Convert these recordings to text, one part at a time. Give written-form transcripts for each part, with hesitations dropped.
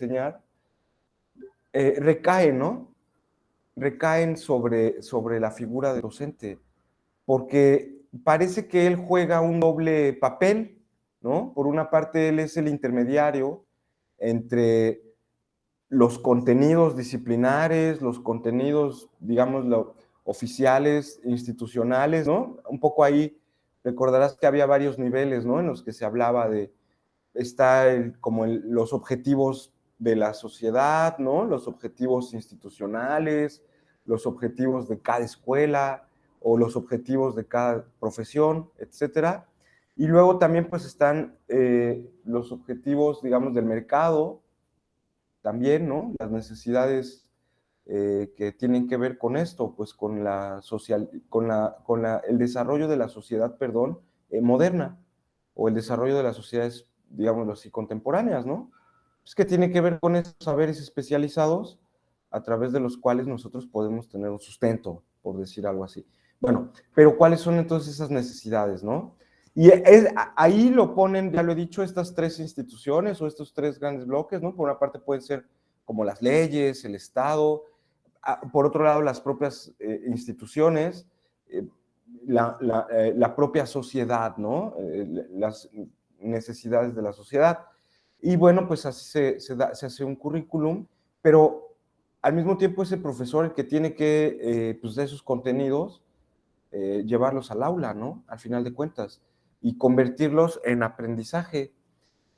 enseñar, recaen, ¿no? Recaen sobre la figura del docente, porque parece que él juega un doble papel, ¿no? Por una parte, él es el intermediario entre los contenidos disciplinares, los contenidos, digamos, oficiales, institucionales, ¿no? Un poco ahí recordarás que había varios niveles, ¿no? En los que se hablaba de, los objetivos de la sociedad, ¿no? Los objetivos institucionales, los objetivos de cada escuela o los objetivos de cada profesión, etcétera. Y luego también pues están los objetivos, digamos, del mercado, también, ¿no? Las necesidades que tienen que ver con esto, pues con el desarrollo de la sociedad, perdón, moderna, o el desarrollo de las sociedades, digámoslo así, contemporáneas, ¿no? Pues que tiene que ver con esos saberes especializados a través de los cuales nosotros podemos tener un sustento, por decir algo así. Bueno, pero ¿cuáles son entonces esas necesidades, no? Y ahí lo ponen, ya lo he dicho, estas tres instituciones o estos tres grandes bloques, ¿no? Por una parte pueden ser como las leyes, el Estado, por otro lado las propias instituciones, la propia sociedad, ¿no? Las necesidades de la sociedad. Y bueno, pues así se hace un currículum, pero al mismo tiempo es el profesor el que tiene que, pues de esos contenidos, llevarlos al aula, ¿no? Al final de cuentas, y convertirlos en aprendizaje.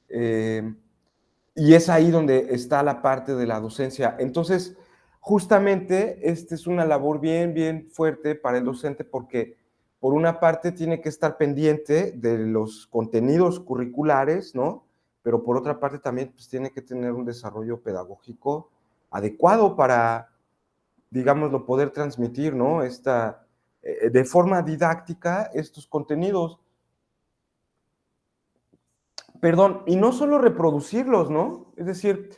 Y es ahí donde está la parte de la docencia. Entonces, justamente, esta es una labor bien, bien fuerte para el docente porque, por una parte, tiene que estar pendiente de los contenidos curriculares, ¿no? Pero por otra parte también pues, tiene que tener un desarrollo pedagógico adecuado para, digámoslo, poder transmitir, ¿no? De forma didáctica estos contenidos. Perdón, y no solo reproducirlos, ¿no? Es decir,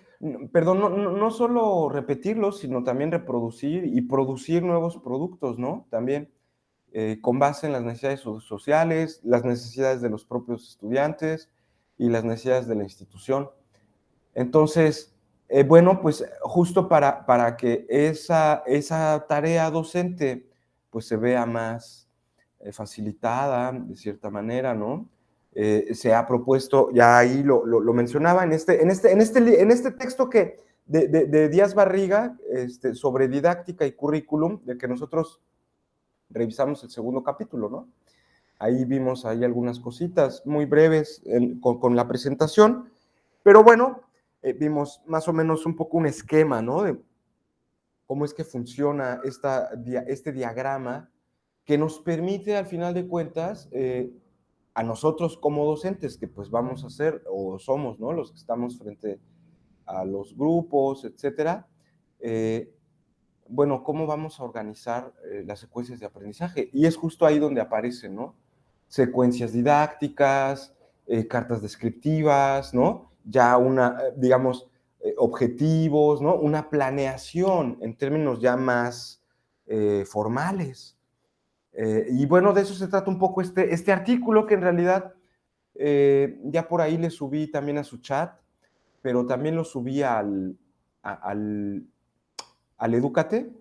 perdón, no solo repetirlos, sino también reproducir y producir nuevos productos, ¿no? También con base en las necesidades sociales, las necesidades de los propios estudiantes y las necesidades de la institución. Entonces, bueno, pues justo para que esa tarea docente pues se vea más facilitada de cierta manera, ¿no? Se ha propuesto, ya ahí lo mencionaba, en este texto de Díaz Barriga, sobre didáctica y currículum, del que nosotros revisamos el segundo capítulo, ¿no? Ahí vimos ahí algunas cositas muy breves con la presentación, pero bueno, vimos más o menos un poco un esquema, ¿no? De cómo es que funciona este diagrama que nos permite, al final de cuentas, a nosotros como docentes, que pues vamos a ser, o somos, ¿no? Los que estamos frente a los grupos, etcétera, bueno, ¿cómo vamos a organizar las secuencias de aprendizaje? Y es justo ahí donde aparecen, ¿no? Secuencias didácticas, cartas descriptivas, ¿no? Ya digamos, objetivos, ¿no? Una planeación en términos ya más formales. Y bueno, de eso se trata un poco este artículo que en realidad ya por ahí le subí también a su chat, pero también lo subí al Edúcate,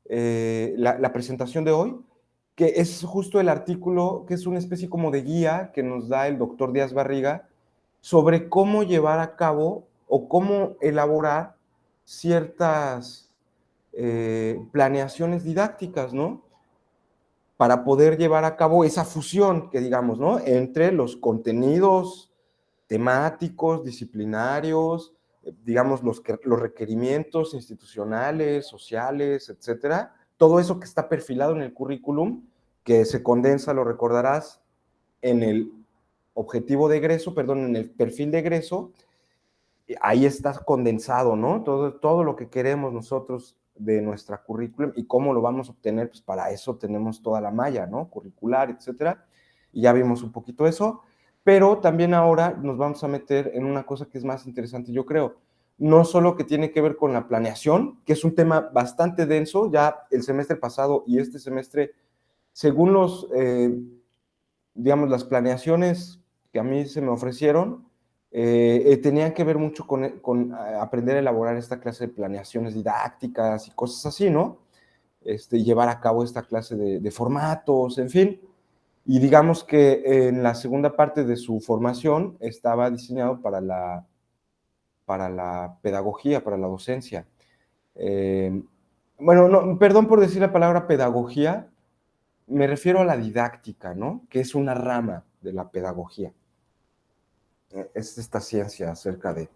la presentación de hoy, que es justo el artículo, que es una especie como de guía que nos da el doctor Díaz Barriga sobre cómo llevar a cabo o cómo elaborar ciertas planeaciones didácticas, ¿no? Para poder llevar a cabo esa fusión, que digamos, ¿no? Entre los contenidos temáticos, disciplinarios, digamos, los requerimientos institucionales, sociales, etcétera. Todo eso que está perfilado en el currículum, que se condensa, lo recordarás, en el objetivo de egreso, perdón, en el perfil de egreso, ahí está condensado, ¿no? Todo lo que queremos nosotros de nuestra currículum y cómo lo vamos a obtener, pues para eso tenemos toda la malla, ¿no? Curricular, etcétera. Y ya vimos un poquito eso, pero también ahora nos vamos a meter en una cosa que es más interesante, yo creo. No solo que tiene que ver con la planeación, que es un tema bastante denso, ya el semestre pasado y este semestre, según digamos, las planeaciones que a mí se me ofrecieron, tenían que ver mucho con aprender a elaborar esta clase de planeaciones didácticas y cosas así, ¿no? Llevar a cabo esta clase de formatos, en fin. Y digamos que en la segunda parte de su formación estaba diseñado para la pedagogía, para la docencia. Eh, bueno, no, perdón por decir la palabra pedagogía, me refiero a la didáctica, ¿no? Que es una rama de la pedagogía. Es esta ciencia acerca de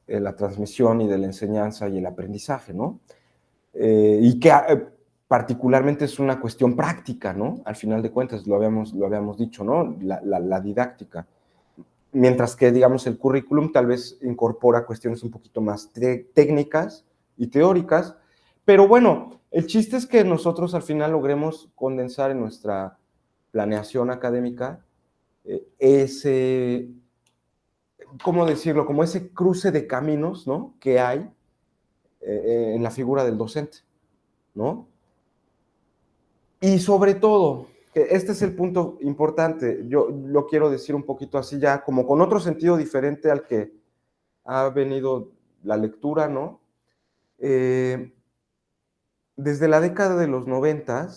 la transmisión y de la enseñanza y el aprendizaje, ¿no? Y que particularmente es una cuestión práctica, ¿no? Al final de cuentas, lo habíamos dicho, ¿no? La didáctica. Mientras que, digamos, el currículum tal vez incorpora cuestiones un poquito más técnicas y teóricas, pero bueno, el chiste es que nosotros al final logremos condensar en nuestra planeación académica ese, ¿cómo decirlo? Como ese cruce de caminos, ¿no? Que hay en la figura del docente, ¿no? Y sobre todo, que este es el punto importante, yo lo quiero decir un poquito así ya, como con otro sentido diferente al que ha venido la lectura, ¿no? Eh, Desde la década de los 90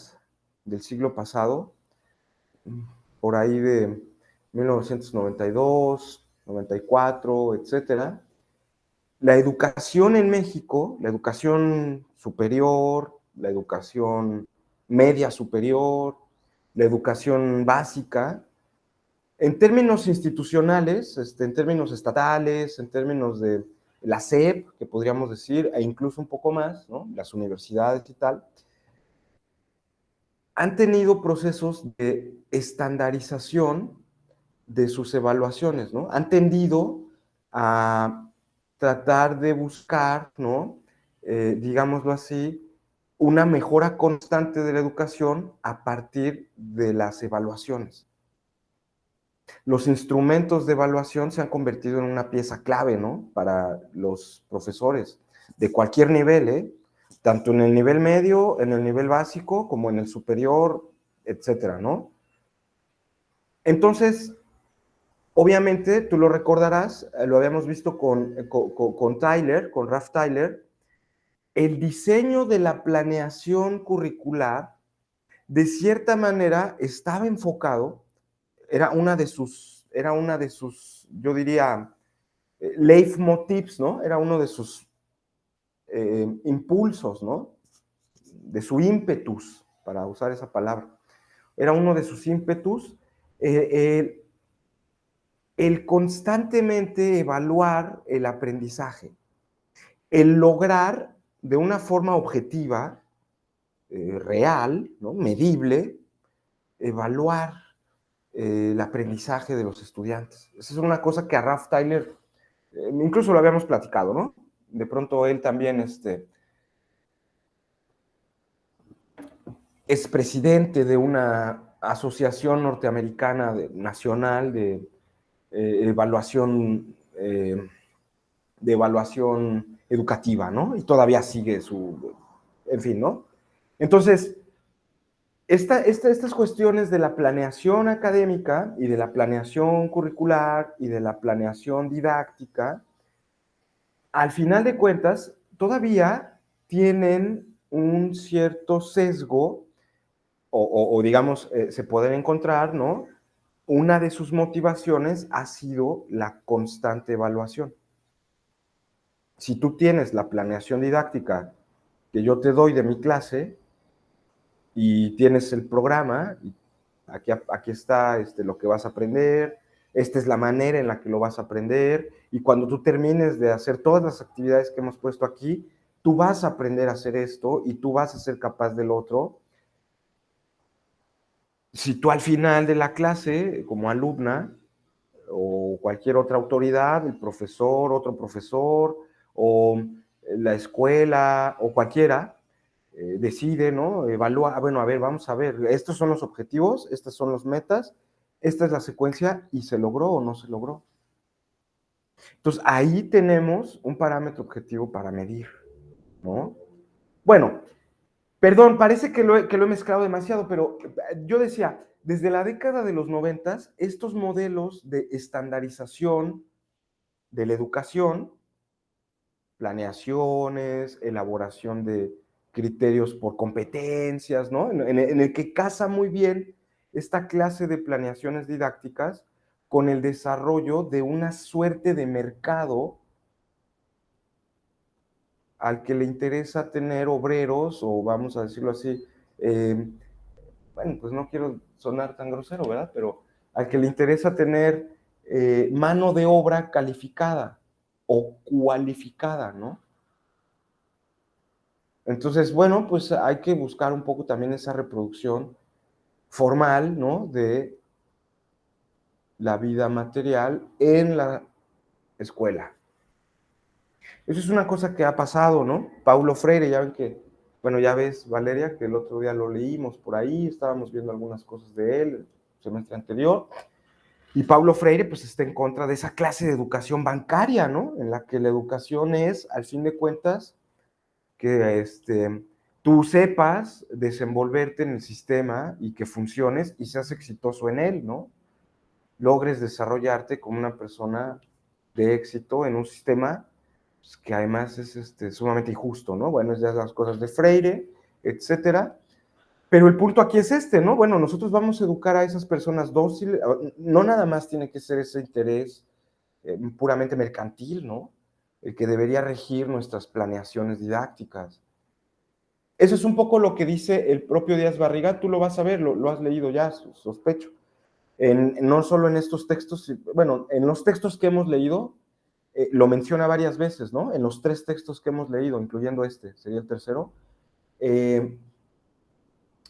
del siglo pasado, por ahí de 1992, 94, etcétera, la educación en México, la educación superior, la educación media superior, la educación básica, en términos institucionales, en términos estatales, en términos de la SEP, que podríamos decir, e incluso un poco más, ¿no? Las universidades y tal, han tenido procesos de estandarización de sus evaluaciones, ¿no? Han tendido a tratar de buscar, ¿no? Digámoslo así, una mejora constante de la educación a partir de las evaluaciones. Los instrumentos de evaluación se han convertido en una pieza clave, ¿no? Para los profesores de cualquier nivel, ¿eh? Tanto en el nivel medio, en el nivel básico, como en el superior, etcétera, ¿no? Entonces, obviamente, tú lo recordarás, lo habíamos visto con Tyler, con Ralph Tyler, el diseño de la planeación curricular, de cierta manera, estaba enfocado, era una de sus, yo diría, leitmotivs, ¿no? Era uno de sus impulsos, ¿no? De su ímpetus, para usar esa palabra. Era uno de sus ímpetus eh, el constantemente evaluar el aprendizaje, el lograr de una forma objetiva, real, ¿no? Medible, evaluar el aprendizaje de los estudiantes. Esa es una cosa que a Ralph Tyler, incluso lo habíamos platicado, ¿no? De pronto él también es presidente de una asociación norteamericana nacional evaluación, de evaluación educativa, ¿no? Y todavía sigue en fin, ¿no? Entonces, estas cuestiones de la planeación académica y de la planeación curricular y de la planeación didáctica, al final de cuentas, todavía tienen un cierto sesgo o digamos, se pueden encontrar, ¿no? Una de sus motivaciones ha sido la constante evaluación. Si tú tienes la planeación didáctica que yo te doy de mi clase y tienes el programa, y aquí está lo que vas a aprender, esta es la manera en la que lo vas a aprender, y cuando tú termines de hacer todas las actividades que hemos puesto aquí, tú vas a aprender a hacer esto y tú vas a ser capaz del otro. Si tú al final de la clase, como alumna, o cualquier otra autoridad, el profesor, otro profesor, o la escuela, o cualquiera, decide, ¿no? Evalúa, bueno, a ver, vamos a ver, estos son los objetivos, estas son las metas, esta es la secuencia, y se logró o no se logró. Entonces, ahí tenemos un parámetro objetivo para medir, ¿no? Bueno, perdón, parece que que lo he mezclado demasiado, pero yo decía, desde la década de los 90, estos modelos de estandarización de la educación, planeaciones, elaboración de criterios por competencias, ¿no? En el que casa muy bien esta clase de planeaciones didácticas con el desarrollo de una suerte de mercado al que le interesa tener obreros, o vamos a decirlo así, eh, bueno, pues no quiero sonar tan grosero, ¿verdad? Pero al que le interesa tener mano de obra calificada o cualificada, ¿no? Entonces, bueno, pues hay que buscar un poco también esa reproducción formal, ¿no? De la vida material en la escuela. Eso es una cosa que ha pasado, ¿no? Paulo Freire, ya ven que, bueno, ya ves, Valeria, que el otro día lo leímos por ahí, estábamos viendo algunas cosas de él el semestre anterior, y Paulo Freire, pues, está en contra de esa clase de educación bancaria, ¿no? En la que la educación es, al fin de cuentas, que tú sepas desenvolverte en el sistema y que funciones y seas exitoso en él, ¿no? Logres desarrollarte como una persona de éxito en un sistema pues, que además es sumamente injusto, ¿no? Bueno, es ya las cosas de Freire, etcétera. Pero el punto aquí es ¿no? Bueno, nosotros vamos a educar a esas personas dóciles, no nada más tiene que ser ese interés puramente mercantil, ¿no? El que debería regir nuestras planeaciones didácticas. Eso es un poco lo que dice el propio Díaz Barriga, tú lo vas a ver, lo has leído ya, sospecho. No solo en estos textos, bueno, en los textos que hemos leído, lo menciona varias veces, ¿no? En los 3 textos que hemos leído, incluyendo sería el tercero,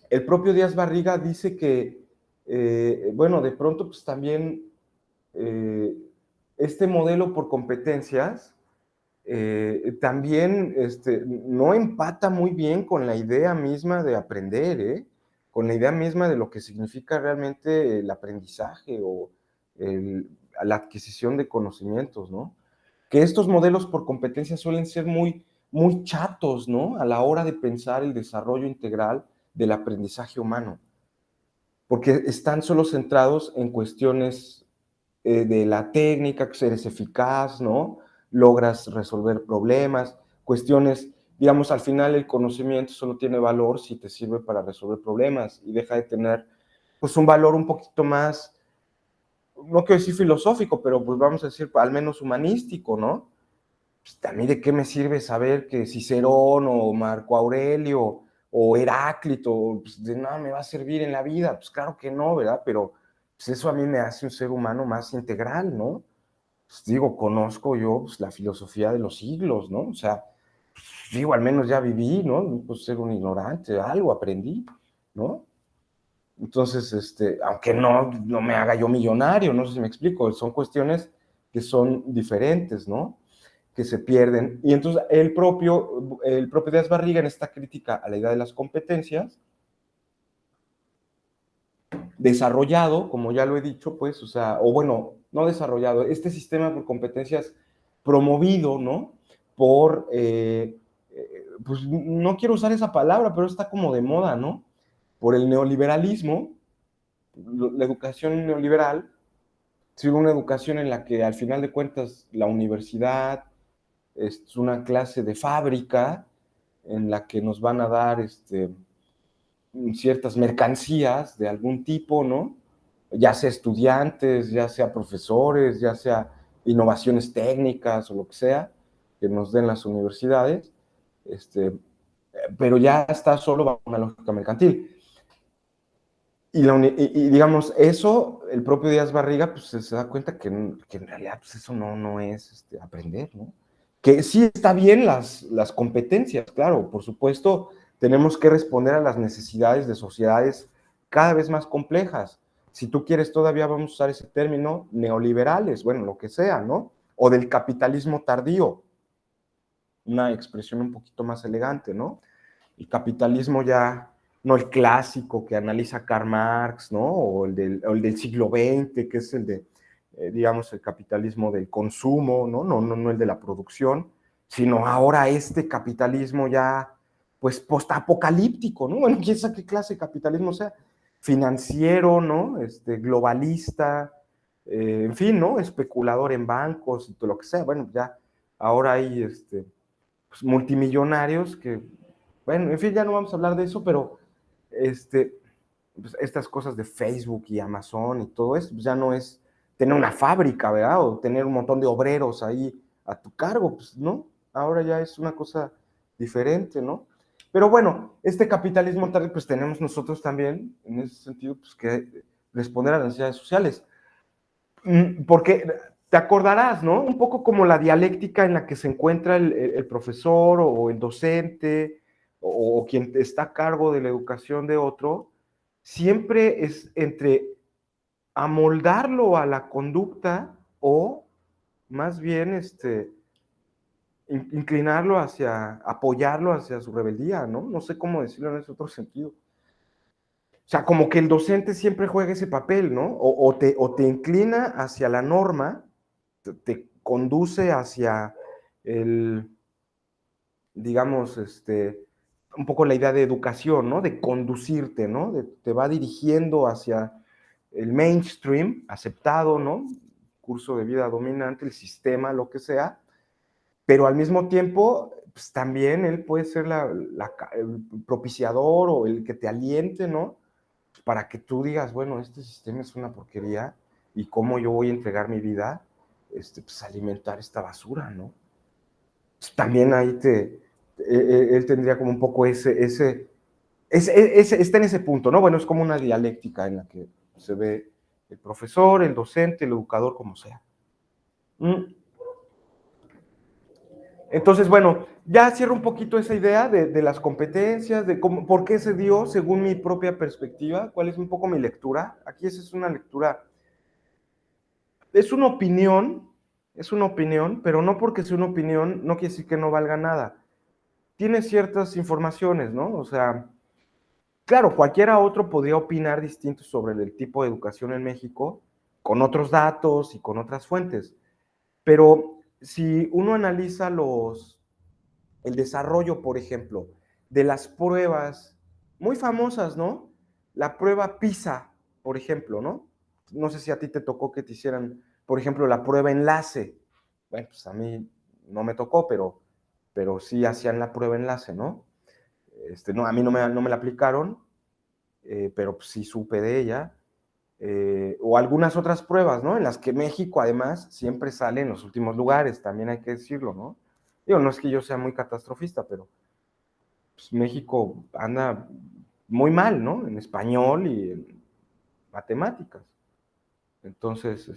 el propio Díaz Barriga dice que, bueno, de pronto, pues también este modelo por competencias también no empata muy bien con la idea misma de aprender, con la idea misma de lo que significa realmente el aprendizaje o la adquisición de conocimientos, ¿no? Que estos modelos por competencia suelen ser muy, muy chatos, ¿no? A la hora de pensar el desarrollo integral del aprendizaje humano, porque están solo centrados en cuestiones de la técnica, que eres eficaz, ¿no? Logras resolver problemas, cuestiones, digamos, al final el conocimiento solo tiene valor si te sirve para resolver problemas y deja de tener, pues, un valor un poquito más, no quiero decir filosófico, pero pues vamos a decir al menos humanístico, ¿no? Pues, ¿a mí de qué me sirve saber que Cicerón o Marco Aurelio o Heráclito, pues de nada me va a servir en la vida? Pues claro que no, ¿verdad? Pero pues eso a mí me hace un ser humano más integral, ¿no? Pues digo, conozco yo pues, la filosofía de los siglos, ¿no? O sea, pues, digo, al menos ya viví, ¿no? No puedo ser un ignorante, algo aprendí, ¿no? Entonces, aunque no me haga yo millonario, no sé si me explico, son cuestiones que son diferentes, ¿no? Que se pierden. Y entonces el propio Díaz Barriga en esta crítica a la idea de las competencias, desarrollado, como ya lo he dicho, pues, o sea, o bueno, no desarrollado, este sistema por competencias promovido, ¿no? Por, pues no quiero usar esa palabra, pero está como de moda, ¿no? Por el neoliberalismo, la educación neoliberal, sino una educación en la que al final de cuentas la universidad es una clase de fábrica en la que nos van a dar ciertas mercancías de algún tipo, ¿no? Ya sea estudiantes, ya sea profesores, ya sea innovaciones técnicas o lo que sea que nos den las universidades, pero ya está solo bajo una lógica mercantil. Y digamos, eso, el propio Díaz Barriga, pues se da cuenta que en realidad pues, eso no es aprender, ¿no? Que sí está bien las competencias, claro, por supuesto, tenemos que responder a las necesidades de sociedades cada vez más complejas. Si tú quieres, todavía vamos a usar ese término, neoliberales, bueno, lo que sea, ¿no? O del capitalismo tardío, una expresión un poquito más elegante, ¿no? El capitalismo ya, no el clásico que analiza Karl Marx, ¿no? O el del siglo XX, que es el de, digamos, el capitalismo del consumo, ¿no? No el de la producción, sino ahora este capitalismo ya, pues, postapocalíptico, ¿no? Bueno, quién sabe qué clase de capitalismo sea, financiero, ¿no? Globalista, en fin, ¿no? Especulador en bancos y todo lo que sea. Bueno, ya ahora hay pues, multimillonarios que, bueno, en fin, ya no vamos a hablar de eso, pero pues, estas cosas de Facebook y Amazon y todo esto, pues ya no es tener una fábrica, ¿verdad? O tener un montón de obreros ahí a tu cargo, pues no, ahora ya es una cosa diferente, ¿no? Pero bueno, este capitalismo tal, pues tenemos nosotros también, en ese sentido, pues que responder a las necesidades sociales. Porque te acordarás, ¿no? Un poco como la dialéctica en la que se encuentra el profesor o el docente o quien está a cargo de la educación de otro, siempre es entre amoldarlo a la conducta o más bien inclinarlo hacia, apoyarlo hacia su rebeldía, ¿no? No sé cómo decirlo en ese otro sentido. O sea, como que el docente siempre juega ese papel, ¿no? O te inclina hacia la norma, te conduce hacia el, digamos, un poco la idea de educación, ¿no? De conducirte, ¿no? Te va dirigiendo hacia el mainstream aceptado, ¿no? Curso de vida dominante, el sistema, lo que sea, pero al mismo tiempo, pues también él puede ser el propiciador o el que te aliente, ¿no? Para que tú digas, bueno, este sistema es una porquería y cómo yo voy a entregar mi vida, pues alimentar esta basura, ¿no? Pues, también ahí él tendría como un poco está en ese punto, ¿no? Bueno, es como una dialéctica en la que se ve el profesor, el docente, el educador, como sea. Mm. Entonces, bueno, ya cierro un poquito esa idea de las competencias, de cómo, por qué se dio según mi propia perspectiva, cuál es un poco mi lectura. Aquí esa es una lectura, es es una opinión, pero no porque sea una opinión, no quiere decir que no valga nada. Tiene ciertas informaciones, ¿no? O sea, claro, cualquiera otro podría opinar distinto sobre el tipo de educación en México, con otros datos y con otras fuentes. Pero si uno analiza el desarrollo, por ejemplo, de las pruebas muy famosas, ¿no? La prueba PISA, por ejemplo, ¿no? No sé si a ti te tocó que te hicieran, por ejemplo, la prueba enlace. Bueno, pues a mí no me tocó, pero sí hacían la prueba enlace, ¿no? No, a mí no me la aplicaron, pero pues, sí supe de ella. O algunas otras pruebas, ¿no? En las que México, además, siempre sale en los últimos lugares, también hay que decirlo, ¿no? Digo, no es que yo sea muy catastrofista, pero pues, México anda muy mal, ¿no? En español y en matemáticas. Entonces,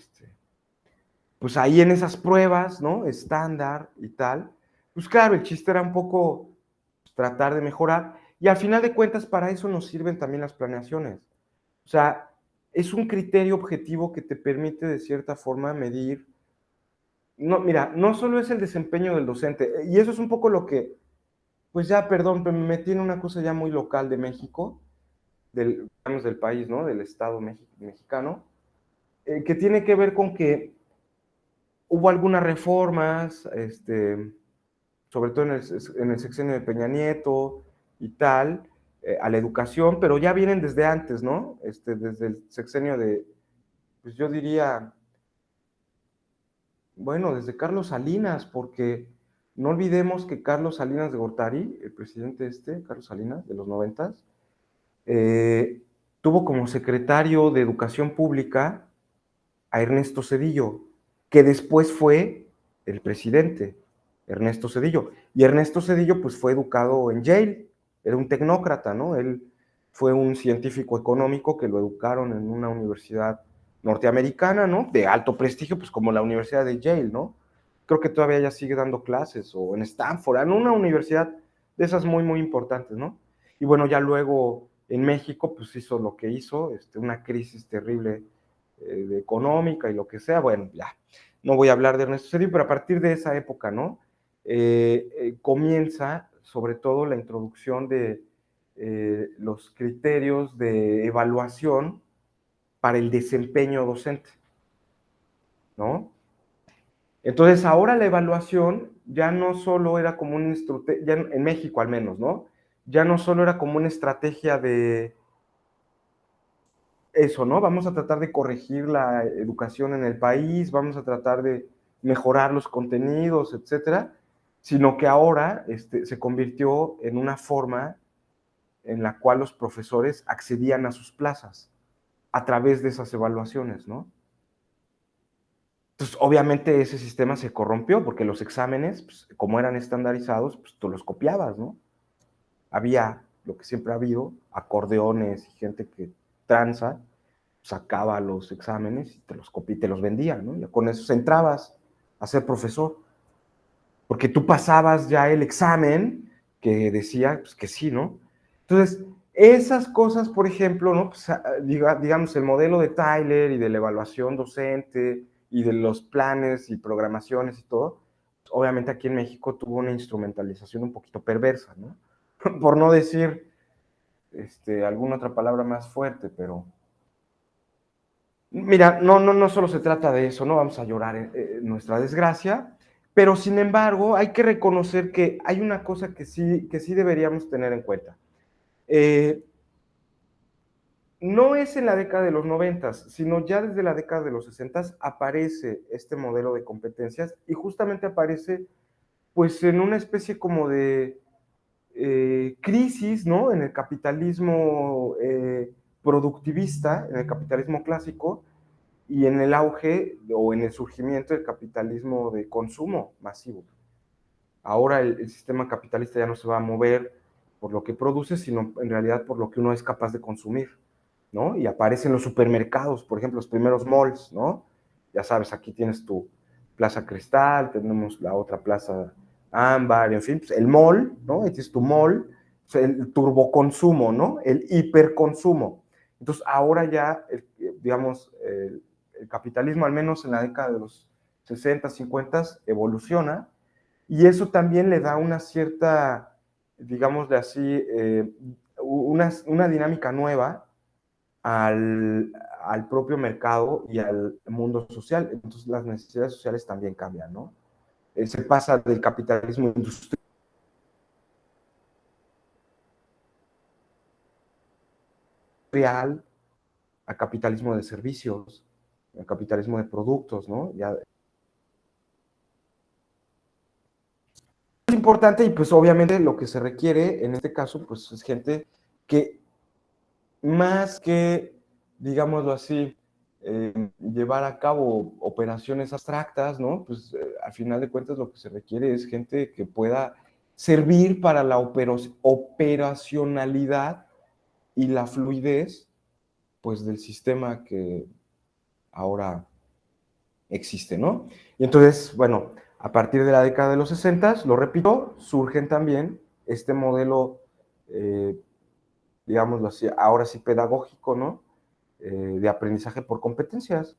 pues ahí en esas pruebas, ¿no? Estándar y tal, pues claro, el chiste era un poco pues, tratar de mejorar y al final de cuentas para eso nos sirven también las planeaciones. O sea, es un criterio objetivo que te permite de cierta forma medir. No, mira, no solo es el desempeño del docente, y eso es un poco lo que, pues ya, perdón, pero me metí en una cosa ya muy local de México, del país, ¿no? Del Estado mexicano, que tiene que ver con que hubo algunas reformas, sobre todo en el sexenio de Peña Nieto y tal, a la educación, pero ya vienen desde antes, ¿no? Desde el sexenio de, pues yo diría, bueno, desde Carlos Salinas, porque no olvidemos que Carlos Salinas de Gortari, el presidente Carlos Salinas, de los 90, eh, tuvo como secretario de Educación Pública a Ernesto Zedillo, que después fue el presidente, Ernesto Zedillo. Y Ernesto Zedillo pues fue educado en Yale, era un tecnócrata, ¿no? Él fue un científico económico que lo educaron en una universidad norteamericana, ¿no? De alto prestigio, pues como la Universidad de Yale, ¿no? Creo que todavía ya sigue dando clases, o en Stanford, en una universidad de esas muy, muy importantes, ¿no? Y bueno, ya luego en México, pues hizo lo que hizo, una crisis terrible económica y lo que sea, bueno, ya, no voy a hablar de Ernesto Zedillo, pero a partir de esa época, ¿no? Comienza sobre todo la introducción de los criterios de evaluación para el desempeño docente, ¿no? Entonces, ahora la evaluación ya no solo era como un ya en México al menos, ¿no? Ya no solo era como una estrategia eso, ¿no? Vamos a tratar de corregir la educación en el país, vamos a tratar de mejorar los contenidos, etcétera, sino que ahora se convirtió en una forma en la cual los profesores accedían a sus plazas a través de esas evaluaciones, ¿no? Entonces, obviamente ese sistema se corrompió porque los exámenes, pues, como eran estandarizados, pues tú los copiabas, ¿no? Había lo que siempre ha habido, acordeones y gente que tranza, sacaba los exámenes y te los copiaba y te los vendía, ¿no? Ya con eso entrabas a ser profesor, porque tú pasabas ya el examen que decía pues, que sí, ¿no? Entonces, esas cosas, por ejemplo, ¿no? Pues, digamos, el modelo de Tyler y de la evaluación docente y de los planes y programaciones y todo, pues, obviamente aquí en México tuvo una instrumentalización un poquito perversa, ¿no? Por no decir alguna otra palabra más fuerte, pero mira, no solo se trata de eso, no vamos a llorar en nuestra desgracia, pero sin embargo hay que reconocer que hay una cosa que sí deberíamos tener en cuenta. Eh, no es en la década de los 90, sino ya desde la década de los 60 aparece este modelo de competencias y justamente aparece pues en una especie como de crisis, ¿no? En el capitalismo productivista, en el capitalismo clásico, y en el auge o en el surgimiento del capitalismo de consumo masivo. Ahora el sistema capitalista ya no se va a mover por lo que produce, sino en realidad por lo que uno es capaz de consumir, ¿no? Y aparecen los supermercados, por ejemplo, los primeros malls, ¿no? Ya sabes, aquí tienes tu Plaza Cristal, tenemos la otra Plaza Ámbar, en fin, pues el mall, ¿no? Este es tu mall, pues el turboconsumo, ¿no? El hiperconsumo. Entonces, ahora ya, digamos, el capitalismo, al menos en la década de los 60, 50, evoluciona y eso también le da una cierta, digámosle así, una dinámica nueva al propio mercado y al mundo social. Entonces las necesidades sociales también cambian, ¿no? Se pasa del capitalismo industrial a capitalismo de servicios, a capitalismo de productos, ¿no? Ya es importante y pues obviamente lo que se requiere en este caso pues es gente que más que, digámoslo así, llevar a cabo operaciones abstractas, ¿no? Pues al final de cuentas lo que se requiere es gente que pueda servir para la operacionalidad y la fluidez, pues, del sistema que ahora existe, ¿no? Y entonces, bueno, a partir de la década de los 60, lo repito, surgen también este modelo, eh, digámoslo así, ahora sí pedagógico, ¿no? De aprendizaje por competencias.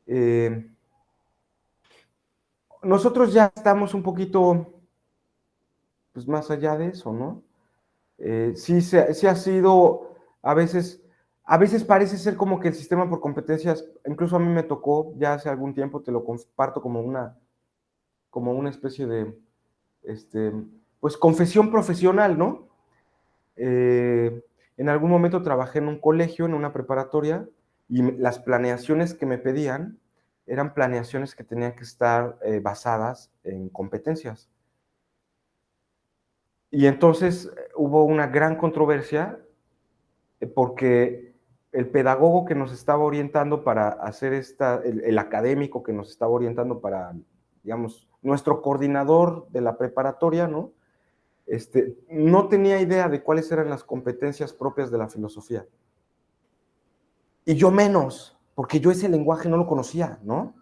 Eh, nosotros ya estamos un poquito pues, más allá de eso, ¿no? Sí ha sido, a veces parece ser como que el sistema por competencias, incluso a mí me tocó ya hace algún tiempo, te lo comparto como una especie de, este, pues, confesión profesional, ¿no? Eh, en algún momento trabajé en un colegio, en una preparatoria, y las planeaciones que me pedían eran planeaciones que tenían que estar basadas en competencias. Y entonces hubo una gran controversia porque el pedagogo que nos estaba orientando para hacer el académico que nos estaba orientando para, digamos, nuestro coordinador de la preparatoria, ¿no? No tenía idea de cuáles eran las competencias propias de la filosofía. Y yo menos, porque yo ese lenguaje no lo conocía, ¿no?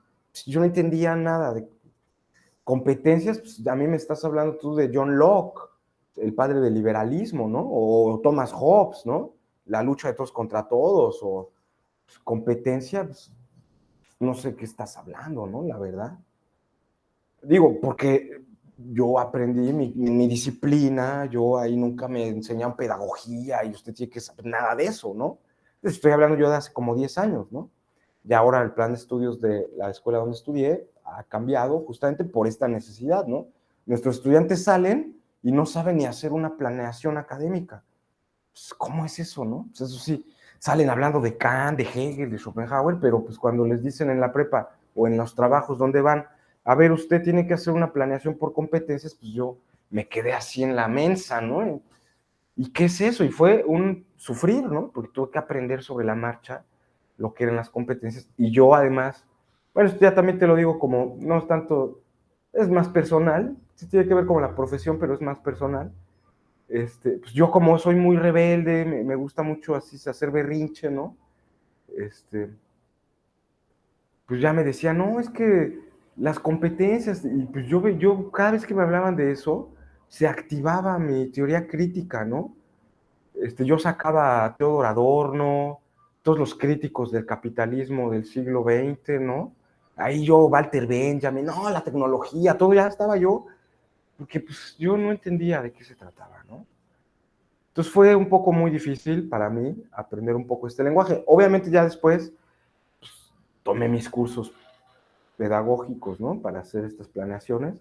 Yo no entendía nada de competencias, pues a mí me estás hablando tú de John Locke, el padre del liberalismo, ¿no? O Thomas Hobbes, ¿no? La lucha de todos contra todos, o pues, competencia, pues, no sé qué estás hablando, ¿no? La verdad. Digo, porque yo aprendí mi disciplina, yo ahí nunca me enseñaron pedagogía y usted tiene que saber nada de eso, ¿no? Estoy hablando yo de hace como 10 años, ¿no? Y ahora el plan de estudios de la escuela donde estudié ha cambiado justamente por esta necesidad, ¿no? Nuestros estudiantes salen y no saben ni hacer una planeación académica. Pues, ¿cómo es eso, no? Pues eso sí, salen hablando de Kant, de Hegel, de Schopenhauer, pero pues cuando les dicen en la prepa o en los trabajos donde van, a ver, usted tiene que hacer una planeación por competencias, pues yo me quedé así en la mensa, ¿no? ¿Y qué es eso? Y fue un sufrir, ¿no? Porque tuve que aprender sobre la marcha lo que eran las competencias. Y yo además, bueno, esto ya también te lo digo como, no es tanto, es más personal, sí tiene que ver con la profesión, pero es más personal. Pues yo como soy muy rebelde, me gusta mucho así hacer berrinche, ¿no? Este, pues ya me decía, no, es que las competencias, y pues yo cada vez que me hablaban de eso, se activaba mi teoría crítica, ¿no? Yo sacaba a Theodor Adorno, todos los críticos del capitalismo del siglo XX, ¿no? Ahí yo, Walter Benjamin, no, la tecnología, todo ya estaba yo, porque pues yo no entendía de qué se trataba, ¿no? Entonces fue un poco muy difícil para mí aprender un poco este lenguaje. Obviamente ya después tomé mis cursos pedagógicos, ¿no? Para hacer estas planeaciones.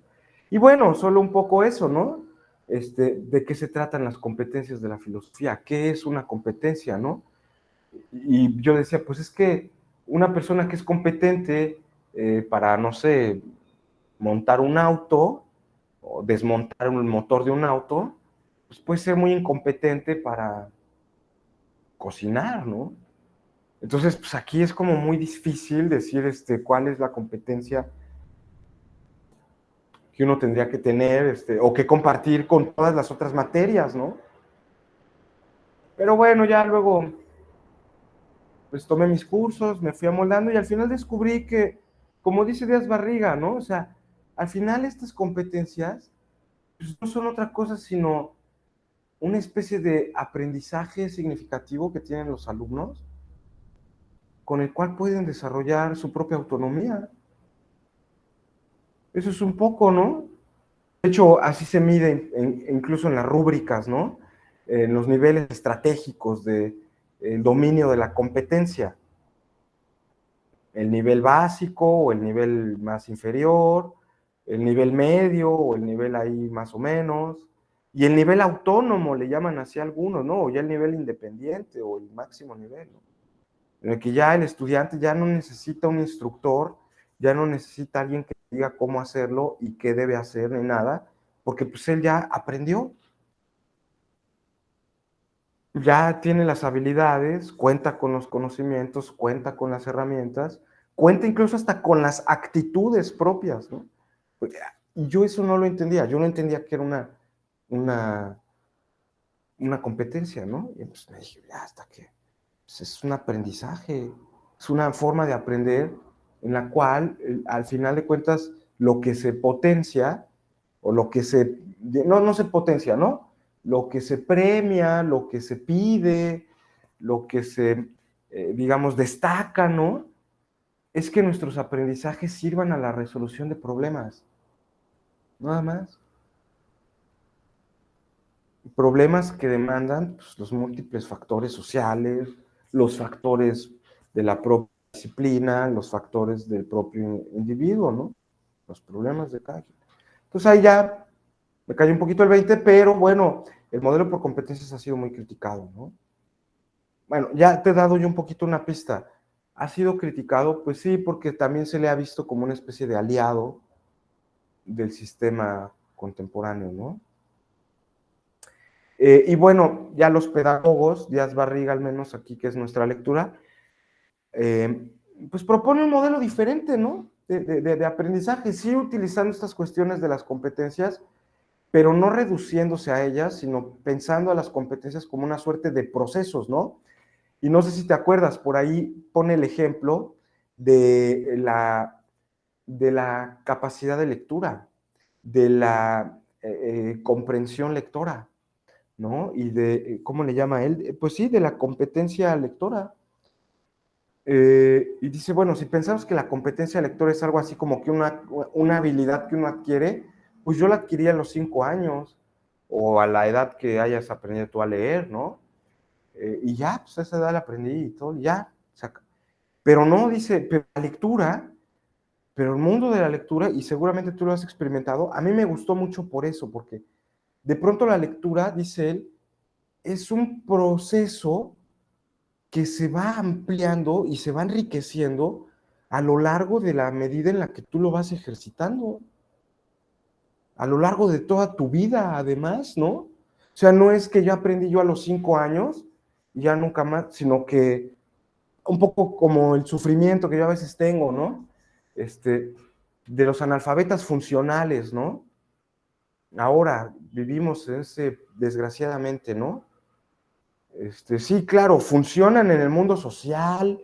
Y bueno, solo un poco eso, ¿no? ¿De qué se tratan las competencias de la filosofía? ¿Qué es una competencia, no? Y yo decía, pues es que una persona que es competente para, no sé, montar un auto o desmontar un motor de un auto, pues puede ser muy incompetente para cocinar, ¿no? Entonces, pues aquí es como muy difícil decir cuál es la competencia que uno tendría que tener o que compartir con todas las otras materias, ¿no? Pero bueno, ya luego pues tomé mis cursos, me fui amoldando y al final descubrí que, como dice Díaz Barriga, ¿no? O sea, al final estas competencias pues, no son otra cosa sino una especie de aprendizaje significativo que tienen los alumnos con el cual pueden desarrollar su propia autonomía. Eso es un poco, ¿no? De hecho, así se mide incluso en las rúbricas, ¿no? En los niveles estratégicos de el dominio de la competencia. El nivel básico o el nivel más inferior, el nivel medio o el nivel ahí más o menos, y el nivel autónomo le llaman así algunos, ¿no? O ya el nivel independiente o el máximo nivel, ¿no? En el que ya el estudiante ya no necesita un instructor, ya no necesita alguien que diga cómo hacerlo y qué debe hacer ni nada, porque pues él ya aprendió, ya tiene las habilidades, cuenta con los conocimientos, cuenta con las herramientas, cuenta incluso hasta con las actitudes propias, ¿no? Y yo eso no lo entendía, yo no entendía que era una, una competencia, ¿no? Y pues me dije, ya hasta que pues es un aprendizaje, es una forma de aprender en la cual al final de cuentas lo que se potencia o lo que se, no se potencia, ¿no? Lo que se premia, lo que se pide, lo que se, digamos, destaca, ¿no? Es que nuestros aprendizajes sirvan a la resolución de problemas, nada más. Problemas que demandan pues, los múltiples factores sociales, los factores de la propia disciplina, los factores del propio individuo, ¿no? Los problemas de cada quien. Entonces ahí ya me cayó un poquito el 20, pero bueno, el modelo por competencias ha sido muy criticado, ¿no? Bueno, ya te he dado yo un poquito una pista. ¿Ha sido criticado? Pues sí, porque también se le ha visto como una especie de aliado del sistema contemporáneo, ¿no? Y bueno, ya los pedagogos, Díaz Barriga al menos aquí, que es nuestra lectura, eh, pues propone un modelo diferente, ¿no? De aprendizaje, sí utilizando estas cuestiones de las competencias, pero no reduciéndose a ellas, sino pensando a las competencias como una suerte de procesos, ¿no? Y no sé si te acuerdas, por ahí pone el ejemplo de la capacidad de lectura, de la comprensión lectora, ¿no? Y de, ¿cómo le llama él? Pues sí, de la competencia lectora. Y dice, bueno, si pensamos que la competencia lectora es algo así como que una habilidad que uno adquiere, pues yo la adquirí a los 5 años o a la edad que hayas aprendido tú a leer, ¿no? Y ya, pues a esa edad la aprendí y todo, ya. Pero no, dice, pero la lectura, pero el mundo de la lectura, y seguramente tú lo has experimentado, a mí me gustó mucho por eso, porque de pronto la lectura, dice él, es un proceso que se va ampliando y se va enriqueciendo a lo largo de la medida en la que tú lo vas ejercitando, a lo largo de toda tu vida, además, ¿no? O sea, no es que yo aprendí yo a los 5 años y ya nunca más, sino que un poco como el sufrimiento que yo a veces tengo, ¿no? De los analfabetas funcionales, ¿no? Ahora vivimos en ese, desgraciadamente, ¿no? Sí, claro, funcionan en el mundo social,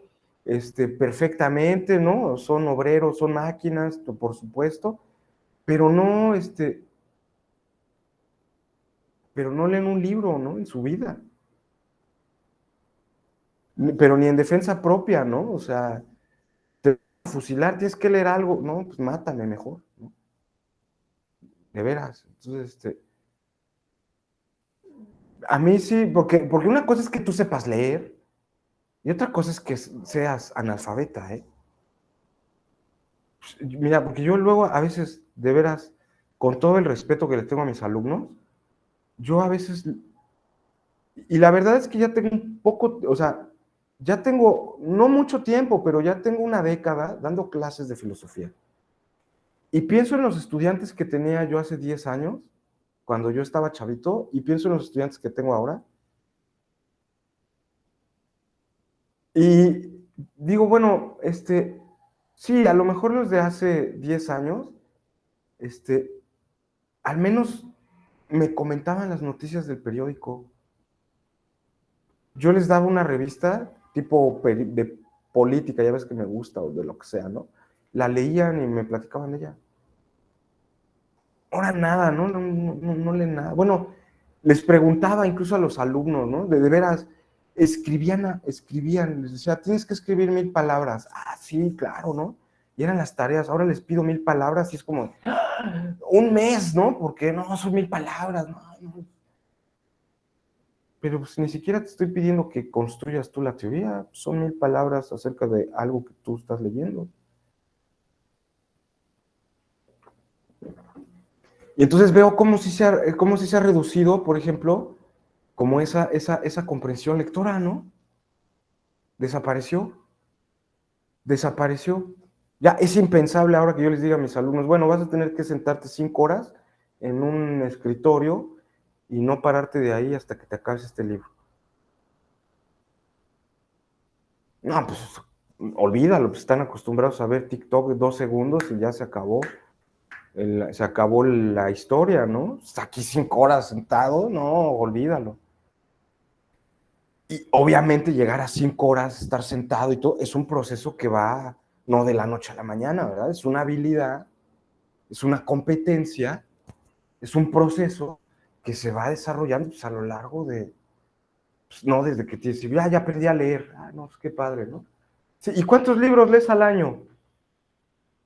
perfectamente, ¿no? Son obreros, son máquinas, por supuesto, pero no, pero no leen un libro, ¿no? En su vida, pero ni en defensa propia, ¿no? O sea, te van a fusilar, tienes que leer algo, no, pues mátame mejor, ¿no? De veras. Entonces, a mí sí, porque una cosa es que tú sepas leer y otra cosa es que seas analfabeta, ¿eh? Mira, porque yo luego a veces, de veras, con todo el respeto que le tengo a mis alumnos, yo a veces, y la verdad es que ya tengo un poco, o sea, ya tengo, no mucho tiempo, pero ya tengo una década dando clases de filosofía. Y pienso en los estudiantes que tenía yo hace 10 años, cuando yo estaba chavito, y pienso en los estudiantes que tengo ahora, y digo, bueno, sí, a lo mejor los de hace 10 años, este, al menos me comentaban las noticias del periódico. Yo les daba una revista tipo de política, ya ves que me gusta, o de lo que sea, ¿no? La leían y me platicaban de ella. Ahora nada, ¿no? No leen nada. Bueno, les preguntaba incluso a los alumnos, ¿no? De veras, escribían, les decía, tienes que escribir 1000 palabras. Ah, sí, claro, ¿no? Y eran las tareas, ahora les pido 1000 palabras y es como, ¡ah! Un mes, ¿no? Porque no, son 1000 palabras, no, no. Pero pues ni siquiera te estoy pidiendo que construyas tú la teoría, son 1000 palabras acerca de algo que tú estás leyendo. Y entonces veo cómo sí se ha reducido, por ejemplo, como esa comprensión lectora, ¿no? Desapareció, desapareció. Ya es impensable ahora que yo les diga a mis alumnos, bueno, vas a tener que sentarte 5 horas en un escritorio y no pararte de ahí hasta que te acabes este libro. No, pues olvídalo, pues están acostumbrados a ver TikTok de 2 segundos y ya se acabó la historia, ¿no? Está aquí 5 horas sentado, no, olvídalo. Y obviamente llegar a 5 horas, estar sentado y todo, es un proceso que va no de la noche a la mañana, ¿verdad? Es una habilidad, es una competencia, es un proceso que se va desarrollando pues, a lo largo de, pues, no desde que tienes, ya aprendí a leer, no, pues qué padre, ¿no? Sí, ¿y cuántos libros lees al año?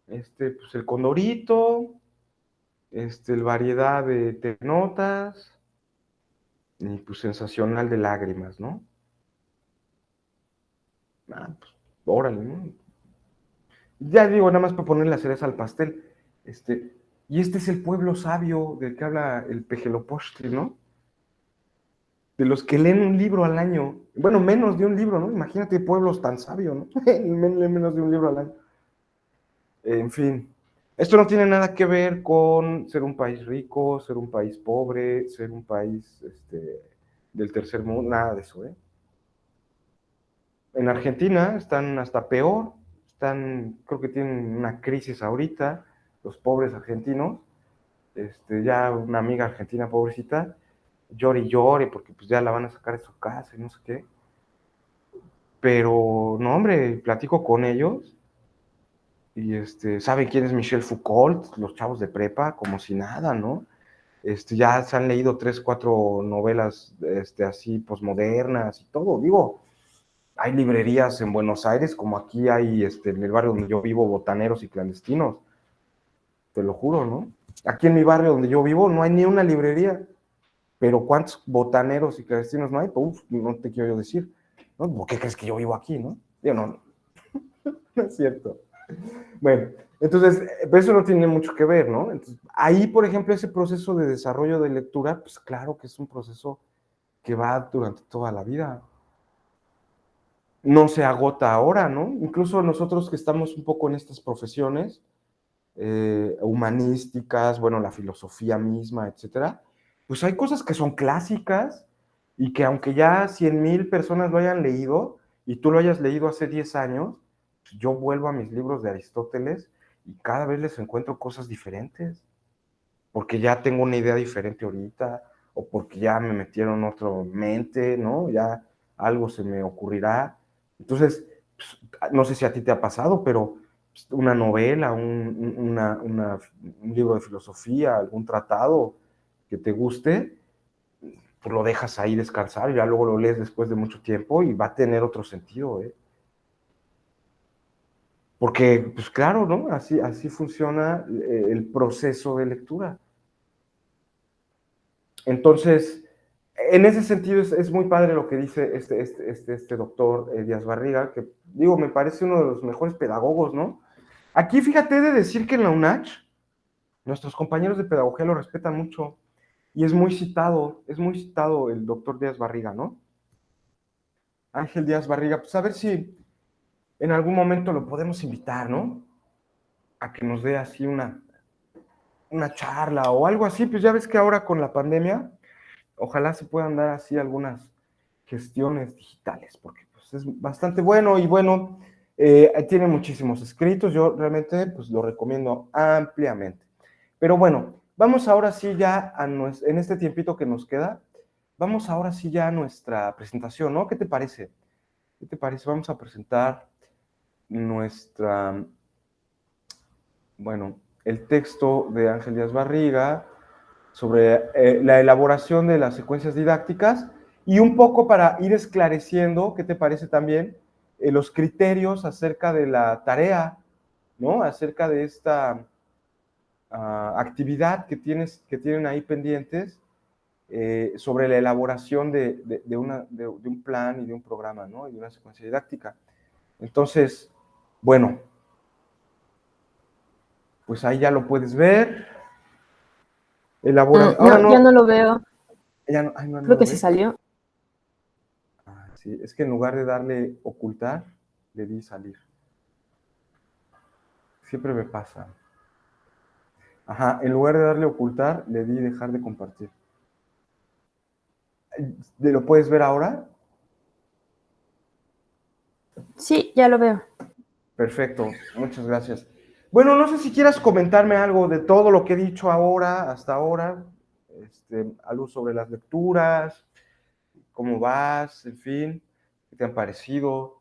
Pues el Condorito, el Variedad de Notas, y pues Sensacional de Lágrimas, ¿no? Pues, órale, ¿no? Ya digo, nada más para poner la cereza al pastel. Y este es el pueblo sabio del que habla el Pejelopochtli, ¿no? De los que leen un libro al año. Bueno, menos de un libro, ¿no? Imagínate pueblos tan sabios, ¿no? Menos de un libro al año. En fin, esto no tiene nada que ver con ser un país rico, ser un país pobre, ser un país del tercer mundo, nada de eso, ¿eh? En Argentina están hasta peor, creo que tienen una crisis ahorita, los pobres argentinos, ya una amiga argentina pobrecita, llore y llore porque pues ya la van a sacar de su casa y no sé qué, pero no hombre, platico con ellos y saben quién es Michel Foucault, los chavos de prepa, como si nada, ¿no? Ya se han leído 3, 4 novelas así posmodernas y todo, digo, hay librerías en Buenos Aires, como aquí hay en el barrio donde yo vivo, botaneros y clandestinos, te lo juro, ¿no? Aquí en mi barrio donde yo vivo no hay ni una librería, pero ¿cuántos botaneros y clandestinos no hay? Uf, no te quiero yo decir, ¿no? ¿Por qué crees que yo vivo aquí, no? Yo no, no es cierto. Bueno, entonces, pero eso no tiene mucho que ver, ¿no? Entonces, ahí, por ejemplo, ese proceso de desarrollo de lectura, pues claro que es un proceso que va durante toda la vida. no se agota ahora, ¿no? Incluso nosotros que estamos un poco en estas profesiones humanísticas, bueno, la filosofía misma, etcétera, pues hay cosas que son clásicas y que aunque ya 100,000 personas lo hayan leído y tú lo hayas leído hace 10 años, pues yo vuelvo a mis libros de Aristóteles y cada vez les encuentro cosas diferentes, porque ya tengo una idea diferente ahorita, o porque ya me metieron otra mente, ¿no? Ya algo se me ocurrirá. Entonces, pues, no sé si a ti te ha pasado, pero pues, una novela, un libro de filosofía, algún tratado que te guste, pues lo dejas ahí descansar y ya luego lo lees después de mucho tiempo y va a tener otro sentido, ¿eh? Porque, pues claro, ¿no? Así funciona el proceso de lectura. Entonces, en ese sentido es muy padre lo que dice este doctor Díaz Barriga, que digo, me parece uno de los mejores pedagogos, ¿no? Aquí fíjate de decir que en la UNACH, nuestros compañeros de pedagogía lo respetan mucho y es muy citado el doctor Díaz Barriga, ¿no? Ángel Díaz Barriga, pues a ver si en algún momento lo podemos invitar, ¿no? A que nos dé así una charla o algo así, pues ya ves que ahora con la pandemia, ojalá se puedan dar así algunas gestiones digitales, porque pues, es bastante bueno y bueno, tiene muchísimos escritos, yo realmente pues lo recomiendo ampliamente. Pero bueno, vamos ahora sí ya en este tiempito que nos queda, vamos ahora sí ya a nuestra presentación, ¿no? ¿Qué te parece? ¿Qué te parece? Vamos a presentar nuestra, bueno, el texto de Ángel Díaz Barriga, sobre la elaboración de las secuencias didácticas y un poco para ir esclareciendo, ¿qué te parece también? Los criterios acerca de la tarea, ¿no? Acerca de esta actividad que tienen ahí pendientes sobre la elaboración de un plan y de un programa, ¿no? Y de una secuencia didáctica. Entonces, bueno, pues ahí ya lo puedes ver. Elabora. Ahora No, ya no, no lo veo. ya no, ay, no, no Creo lo que se ves. salió. Ah, sí, es que en lugar de darle ocultar, le di salir. Siempre me pasa. Ajá, en lugar de darle ocultar, le di dejar de compartir. ¿Lo puedes ver ahora? Sí, ya lo veo. Perfecto, muchas gracias. Bueno, no sé si quieras comentarme algo de todo lo que he dicho ahora, hasta ahora, algo sobre las lecturas, cómo vas, en fin, qué te han parecido.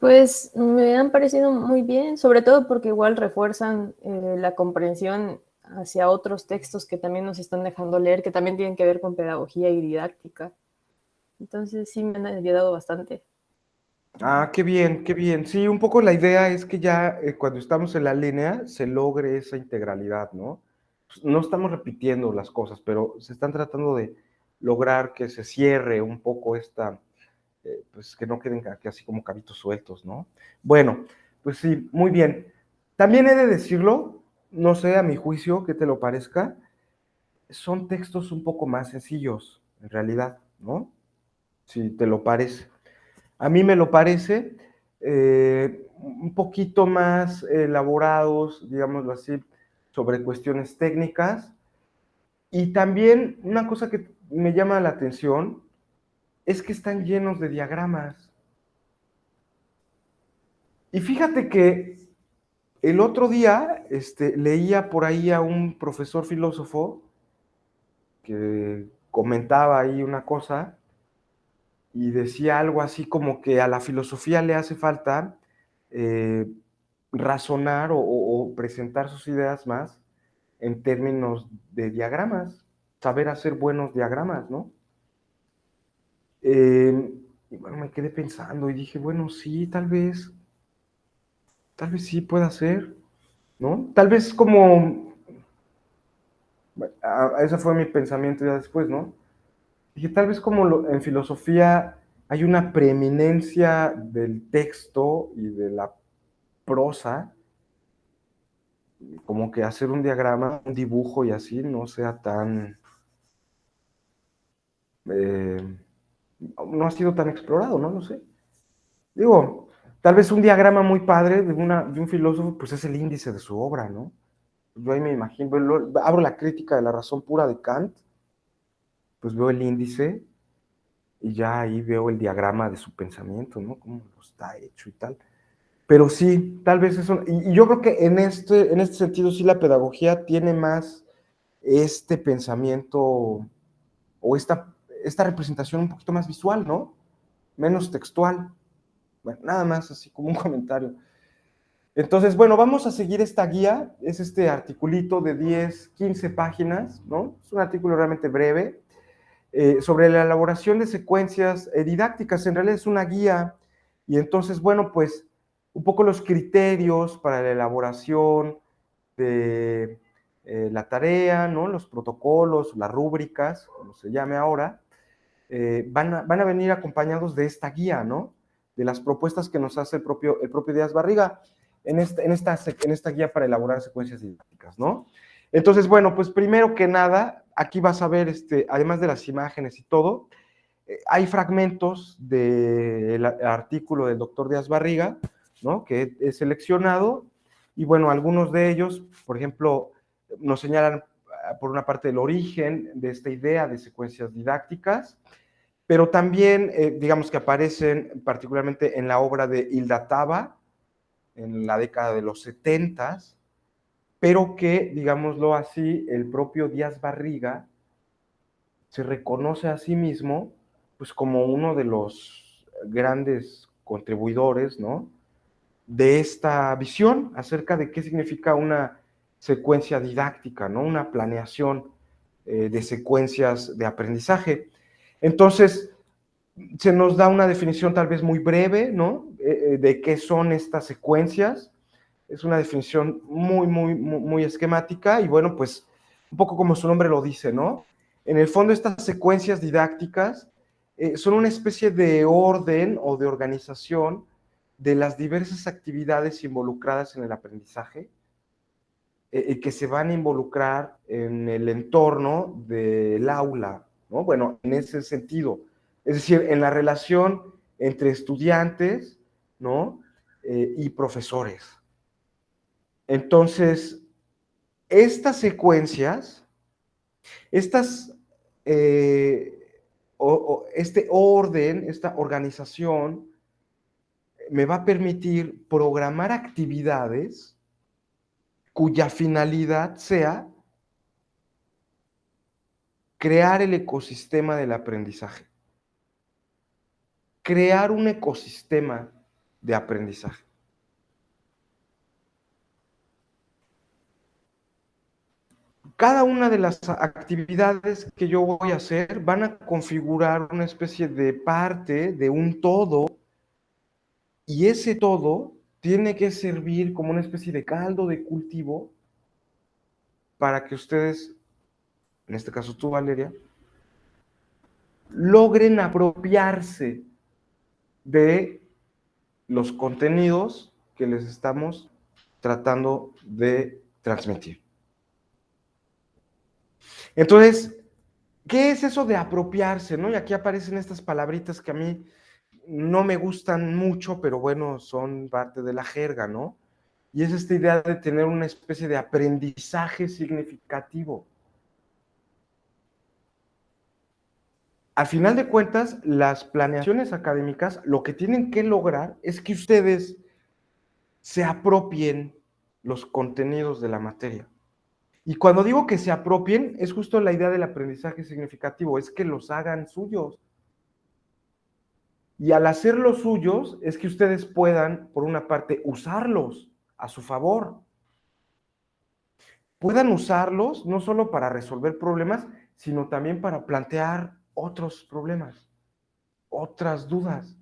Pues me han parecido muy bien, sobre todo porque igual refuerzan la comprensión hacia otros textos que también nos están dejando leer, que también tienen que ver con pedagogía y didáctica. Entonces sí me han ayudado bastante. Ah, qué bien, qué bien. Sí, un poco la idea es que ya cuando estamos en la línea se logre esa integralidad, ¿no? Pues, no estamos repitiendo las cosas, pero se están tratando de lograr que se cierre un poco pues que no queden aquí así como cabitos sueltos, ¿no? Bueno, pues sí, muy bien. También he de decirlo, no sé, a mi juicio, que te lo parezca, son textos un poco más sencillos, en realidad, ¿no? Si te lo parece. A mí me lo parece un poquito más elaborados, digámoslo así, sobre cuestiones técnicas. Y también una cosa que me llama la atención es que están llenos de diagramas. Y fíjate que el otro día leía por ahí a un profesor filósofo que comentaba ahí una cosa y decía algo así como que a la filosofía le hace falta eh, razonar o presentar sus ideas más en términos de diagramas, saber hacer buenos diagramas, ¿no? Y bueno, me quedé pensando y dije, bueno, sí, tal vez sí pueda ser, ¿no? Tal vez como, ese fue mi pensamiento ya después, ¿no? Dije, tal vez como en filosofía hay una preeminencia del texto y de la prosa, como que hacer un diagrama, un dibujo y así no sea tan, no ha sido tan explorado, no lo sé. Digo, tal vez un diagrama muy padre de un filósofo, pues es el índice de su obra, ¿no? Yo ahí me imagino, abro la crítica de la razón pura de Kant, pues veo el índice y ya ahí veo el diagrama de su pensamiento, ¿no? Cómo está hecho y tal. Pero sí, tal vez eso, y yo creo que en este sentido sí la pedagogía tiene más este pensamiento o esta representación un poquito más visual, ¿no? Menos textual. Bueno, nada más así como un comentario. Entonces, bueno, vamos a seguir esta guía, es este articulito de 10, 15 páginas, ¿no? Es un artículo realmente breve, sobre la elaboración de secuencias didácticas, en realidad es una guía, y entonces, bueno, pues un poco los criterios para la elaboración de la tarea, ¿no? Los protocolos, las rúbricas, como se llame ahora, van a venir acompañados de esta guía, ¿no? De las propuestas que nos hace el propio Díaz Barriga en esta guía para elaborar secuencias didácticas, ¿no? Entonces, bueno, pues primero que nada, aquí vas a ver, además de las imágenes y todo, hay fragmentos del artículo del doctor Díaz Barriga, ¿no? Que he seleccionado, y bueno, algunos de ellos, por ejemplo, nos señalan por una parte el origen de esta idea de secuencias didácticas, pero también, digamos que aparecen particularmente en la obra de Hilda Taba, en la década de los 70, pero que, digámoslo así, el propio Díaz Barriga se reconoce a sí mismo pues como uno de los grandes contribuidores, ¿no? De esta visión acerca de qué significa una secuencia didáctica, ¿no? Una planeación de secuencias de aprendizaje. Entonces, se nos da una definición tal vez muy breve, ¿no? De qué son estas secuencias. Es una definición muy, muy, muy, muy esquemática y bueno, pues un poco como su nombre lo dice, ¿no? En el fondo estas secuencias didácticas son una especie de orden o de organización de las diversas actividades involucradas en el aprendizaje que se van a involucrar en el entorno del aula, ¿no? Bueno, en ese sentido, es decir, en la relación entre estudiantes, ¿no? Y profesores. Entonces, estas secuencias, estas, este orden, esta organización, me va a permitir programar actividades cuya finalidad sea crear el ecosistema del aprendizaje. Crear un ecosistema de aprendizaje. Cada una de las actividades que yo voy a hacer van a configurar una especie de parte de un todo, y ese todo tiene que servir como una especie de caldo de cultivo para que ustedes, en este caso tú, Valeria, logren apropiarse de los contenidos que les estamos tratando de transmitir. Entonces, ¿qué es eso de apropiarse, no? Y aquí aparecen estas palabritas que a mí no me gustan mucho, pero bueno, son parte de la jerga, ¿no? Y es esta idea de tener una especie de aprendizaje significativo. Al final de cuentas, las planeaciones académicas lo que tienen que lograr es que ustedes se apropien los contenidos de la materia. Y cuando digo que se apropien, es justo la idea del aprendizaje significativo, es que los hagan suyos. Y al hacerlos suyos, es que ustedes puedan, por una parte, usarlos a su favor. Puedan usarlos no solo para resolver problemas, sino también para plantear otros problemas, otras dudas,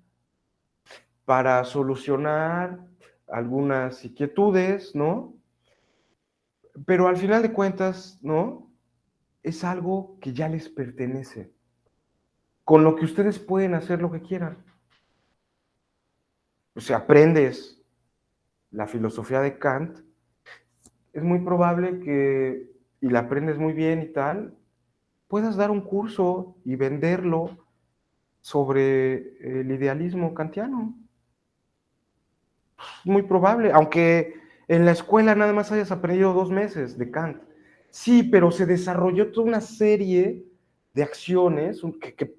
para solucionar algunas inquietudes, ¿no? Pero al final de cuentas, ¿no? Es algo que ya les pertenece, con lo que ustedes pueden hacer lo que quieran. O sea, aprendes la filosofía de Kant, es muy probable que, y la aprendes muy bien y tal, puedas dar un curso y venderlo sobre el idealismo kantiano. Muy probable, aunque en la escuela nada más hayas aprendido 2 meses de Kant. Sí, pero se desarrolló toda una serie de acciones que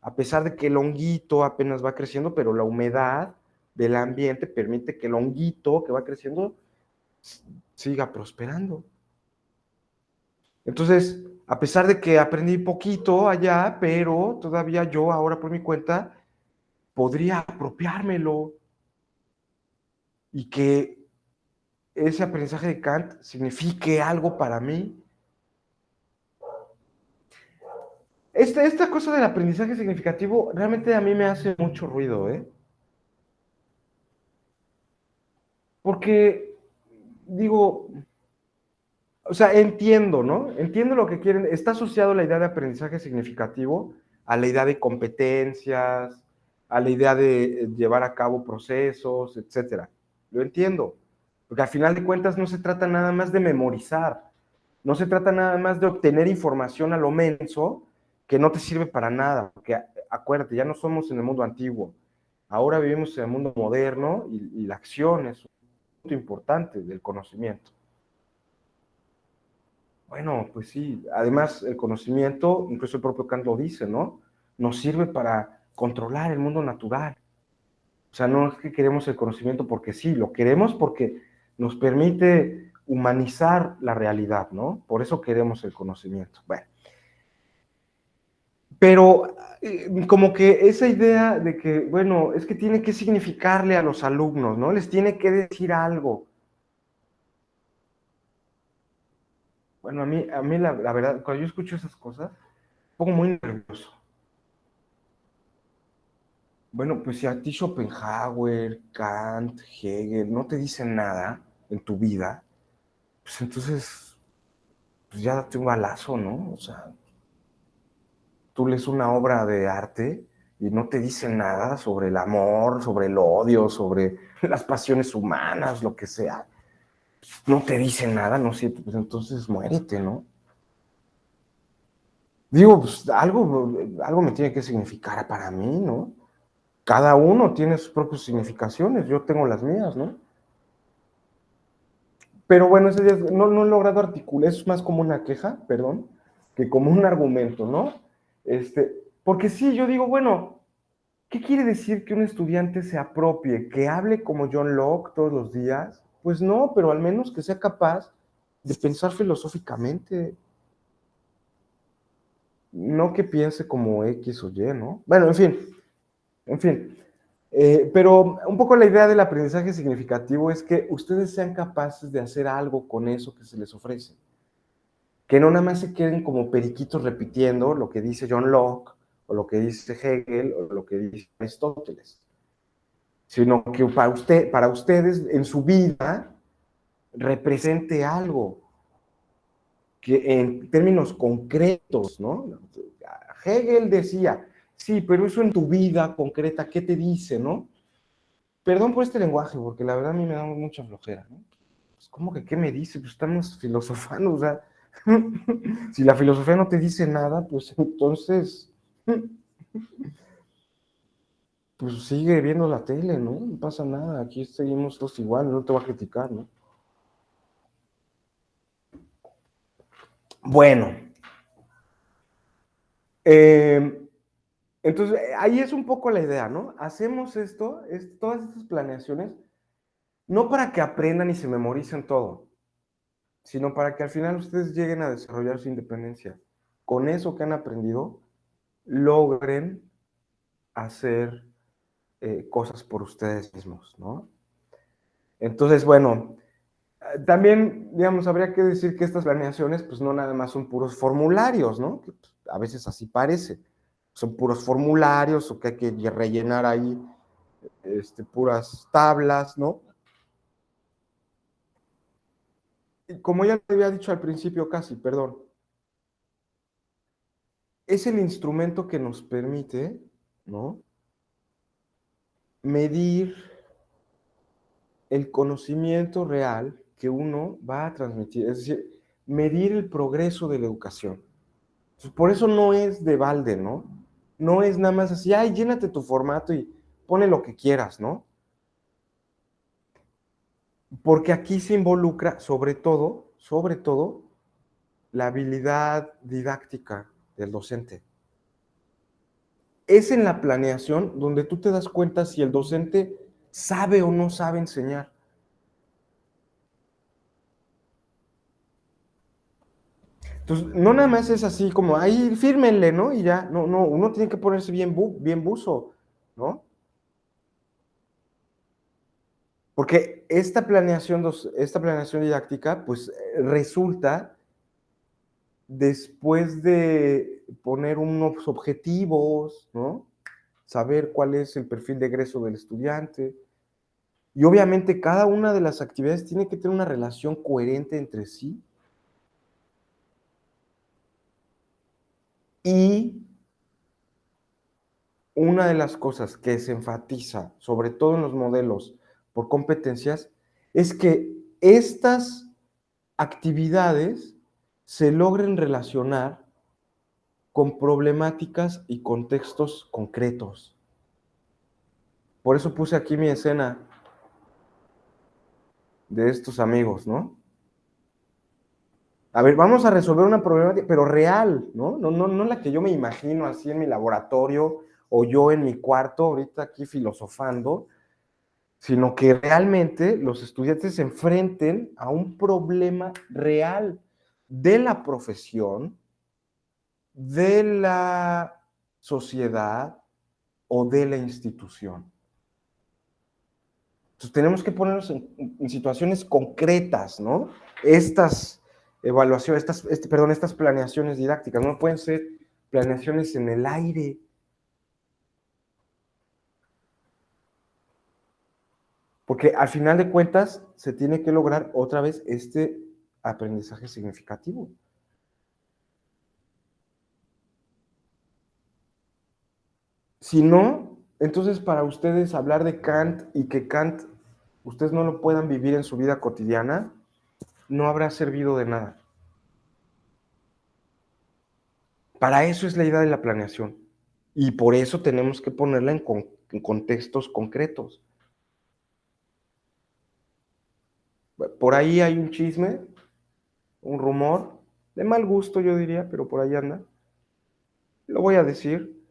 a pesar de que el honguito apenas va creciendo, pero la humedad del ambiente permite que el honguito que va creciendo siga prosperando. Entonces, a pesar de que aprendí poquito allá, pero todavía yo ahora por mi cuenta podría apropiármelo y que ese aprendizaje de Kant signifique algo para mí. Esta cosa del aprendizaje significativo realmente a mí me hace mucho ruido, ¿eh? Porque, digo, o sea, entiendo, ¿no? Entiendo lo que quieren. Está asociado la idea de aprendizaje significativo a la idea de competencias, a la idea de llevar a cabo procesos, etcétera. Lo entiendo. Porque al final de cuentas no se trata nada más de memorizar, no se trata nada más de obtener información a lo menso que no te sirve para nada. Porque acuérdate, ya no somos en el mundo antiguo. Ahora vivimos en el mundo moderno y la acción es un punto importante del conocimiento. Bueno, pues sí, además el conocimiento, incluso el propio Kant lo dice, ¿no? Nos sirve para controlar el mundo natural. O sea, no es que queremos el conocimiento porque sí, lo queremos porque nos permite humanizar la realidad, ¿no? Por eso queremos el conocimiento. Bueno, pero como que esa idea de que, bueno, es que tiene que significarle a los alumnos, ¿no? Les tiene que decir algo. Bueno, a mí la verdad, cuando yo escucho esas cosas, me pongo muy nervioso. Bueno, pues si a ti Schopenhauer, Kant, Hegel no te dicen nada en tu vida, pues entonces, pues ya date un balazo, ¿no? O sea, tú lees una obra de arte y no te dicen nada sobre el amor, sobre el odio, sobre las pasiones humanas, lo que sea. No te dicen nada, ¿no? Sí, pues entonces muérete, ¿no? Digo, pues algo me tiene que significar para mí, ¿no? Cada uno tiene sus propias significaciones, yo tengo las mías, ¿no? Pero bueno, ese día no he logrado articular, es más como una queja, perdón, que como un argumento, ¿no? Porque sí, yo digo, bueno, ¿qué quiere decir que un estudiante se apropie, que hable como John Locke todos los días? Pues no, pero al menos que sea capaz de pensar filosóficamente, no que piense como X o Y, ¿no? Bueno, en fin. Pero un poco la idea del aprendizaje significativo es que ustedes sean capaces de hacer algo con eso que se les ofrece. Que no nada más se queden como periquitos repitiendo lo que dice John Locke, o lo que dice Hegel, o lo que dice Aristóteles, sino que para ustedes en su vida represente algo, que en términos concretos, ¿no? Hegel decía, sí, pero eso en tu vida concreta, ¿qué te dice, no? Perdón por este lenguaje, porque la verdad a mí me da mucha flojera, ¿no? Pues, ¿cómo que qué me dice? Pues estamos filosofando, o sea, si la filosofía no te dice nada, pues entonces, pues sigue viendo la tele, ¿no? No pasa nada, aquí seguimos todos igual, no te voy a criticar, ¿no? Bueno, eh, entonces ahí es un poco la idea, ¿no? Hacemos todas estas planeaciones, no para que aprendan y se memoricen todo, sino para que al final ustedes lleguen a desarrollar su independencia. Con eso que han aprendido, logren hacer cosas por ustedes mismos, ¿no? Entonces, bueno, también, digamos, habría que decir que estas planeaciones, pues no nada más son puros formularios, ¿no? Que, pues, a veces así parece. Son puros formularios o que hay que rellenar ahí puras tablas, ¿no? Y como ya te había dicho al principio casi, perdón, es el instrumento que nos permite, ¿no? Medir el conocimiento real que uno va a transmitir, es decir, medir el progreso de la educación. Entonces, por eso no es de balde, ¿no? No es nada más así, ay, llénate tu formato y pone lo que quieras, ¿no? Porque aquí se involucra sobre todo, la habilidad didáctica del docente. Es en la planeación donde tú te das cuenta si el docente sabe o no sabe enseñar. Entonces, no nada más es así como, ahí fírmenle, ¿no? Y ya, no, no, uno tiene que ponerse bien buzo, ¿no? Porque esta planeación didáctica, pues resulta después de poner unos objetivos, ¿no? Saber cuál es el perfil de egreso del estudiante. Y obviamente cada una de las actividades tiene que tener una relación coherente entre sí. Y una de las cosas que se enfatiza, sobre todo en los modelos por competencias, es que estas actividades se logren relacionar con problemáticas y contextos concretos. Por eso puse aquí mi escena de estos amigos, ¿no? A ver, vamos a resolver una problemática, pero real, ¿no? No la que yo me imagino así en mi laboratorio o yo en mi cuarto, ahorita aquí filosofando, sino que realmente los estudiantes se enfrenten a un problema real de la profesión, de la sociedad o de la institución. Entonces tenemos que ponernos en situaciones concretas, ¿no? Estas evaluaciones, estas planeaciones didácticas, no pueden ser planeaciones en el aire. Porque al final de cuentas se tiene que lograr otra vez este aprendizaje significativo. Si no, entonces para ustedes hablar de Kant y que Kant ustedes no lo puedan vivir en su vida cotidiana, no habrá servido de nada. Para eso es la idea de la planeación. Y por eso tenemos que ponerla en contextos concretos. Por ahí hay un chisme, un rumor, de mal gusto yo diría, pero por ahí anda. Lo voy a decir.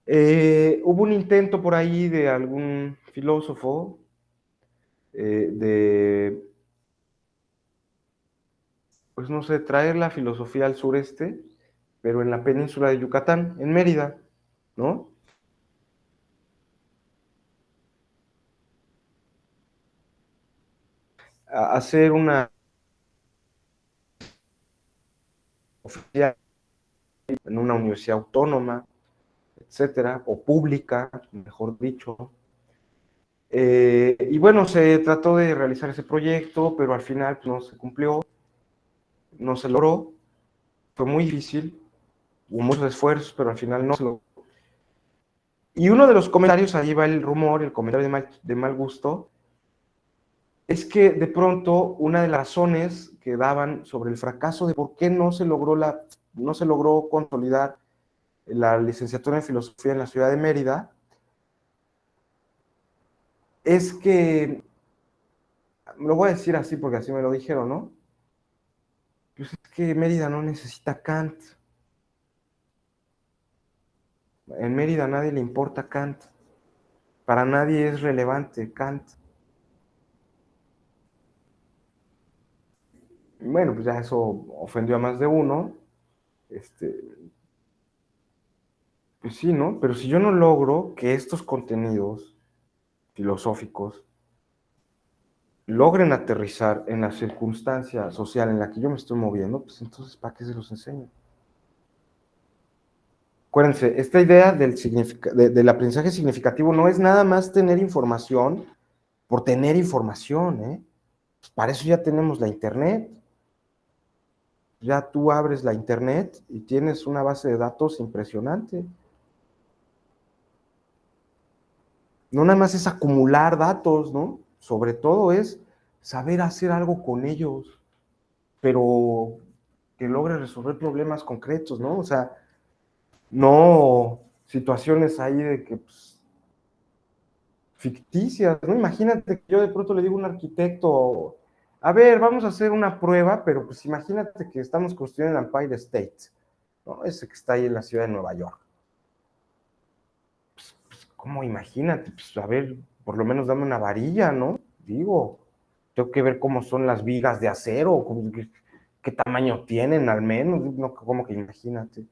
Hubo un intento por ahí de algún filósofo de, pues no sé, traer la filosofía al sureste, pero en la península de Yucatán, en Mérida, ¿no? Hacer una oficial en una universidad autónoma, etcétera, o pública, mejor dicho. Y bueno, se trató de realizar ese proyecto, pero al final pues, no se cumplió, no se logró, fue muy difícil, hubo muchos esfuerzos, pero al final no se logró. Y uno de los comentarios, ahí va el rumor, el comentario de mal gusto, es que de pronto una de las razones que daban sobre el fracaso de por qué no se logró consolidar la licenciatura en filosofía en la ciudad de Mérida, es que, lo voy a decir así porque así me lo dijeron, ¿no? Pues es que Mérida no necesita Kant. En Mérida a nadie le importa Kant. Para nadie es relevante Kant. Bueno, pues ya eso ofendió a más de uno. Este, pues sí, ¿no? Pero si yo no logro que estos contenidos filosóficos logren aterrizar en la circunstancia social en la que yo me estoy moviendo, pues entonces, ¿para qué se los enseño? Acuérdense, esta idea del aprendizaje significativo no es nada más tener información por tener información, ¿eh? Pues para eso ya tenemos la Internet. Ya tú abres la Internet y tienes una base de datos impresionante. No nada más es acumular datos, ¿no? Sobre todo es saber hacer algo con ellos, pero que logre resolver problemas concretos, ¿no? O sea, no situaciones ahí de que, pues, ficticias, ¿no? Imagínate que yo de pronto le digo a un arquitecto, a ver, vamos a hacer una prueba, pero pues imagínate que estamos construyendo el Empire State, ¿no? Ese que está ahí en la ciudad de Nueva York. Pues, ¿cómo? Imagínate, pues, a ver, por lo menos dame una varilla, ¿no? Digo, tengo que ver cómo son las vigas de acero, qué tamaño tienen al menos, no, como que imagínate.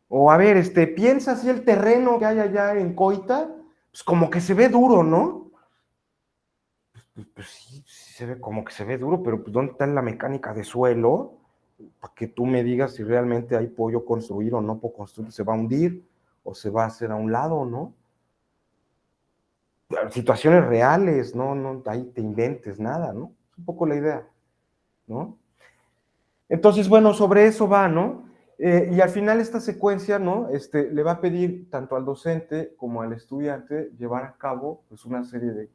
O a ver, piensa si el terreno que hay allá en Coita, pues como que se ve duro, ¿no? Pues sí, sí se ve como que se ve duro, pero pues ¿dónde está la mecánica de suelo? Para que tú me digas si realmente ahí puedo yo construir o no puedo construir, se va a hundir o se va a hacer a un lado, ¿no? Situaciones reales, ¿no? No, ahí te inventes nada, ¿no? Es un poco la idea, ¿no? Entonces, bueno, sobre eso va, ¿no? Y al final esta secuencia, ¿no? Le va a pedir tanto al docente como al estudiante llevar a cabo pues, una serie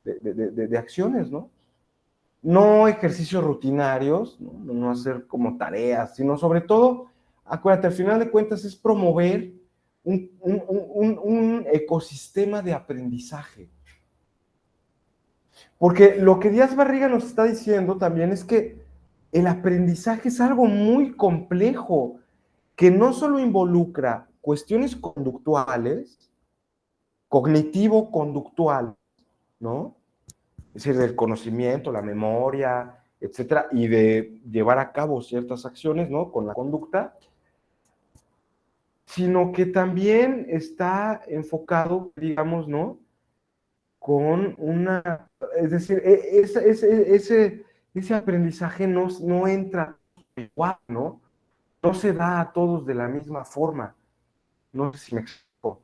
de acciones, ¿no? No ejercicios rutinarios, ¿no? No hacer como tareas, sino sobre todo, acuérdate, al final de cuentas es promover un ecosistema de aprendizaje. Porque lo que Díaz Barriga nos está diciendo también es que el aprendizaje es algo muy complejo, que no solo involucra cuestiones conductuales, cognitivo-conductual, ¿no? Es decir, del conocimiento, la memoria, etcétera, y de llevar a cabo ciertas acciones, ¿no? Con la conducta, sino que también está enfocado, digamos, ¿no? Con una, es decir, ese aprendizaje no entra igual, ¿no? No se da a todos de la misma forma. No sé si me explico.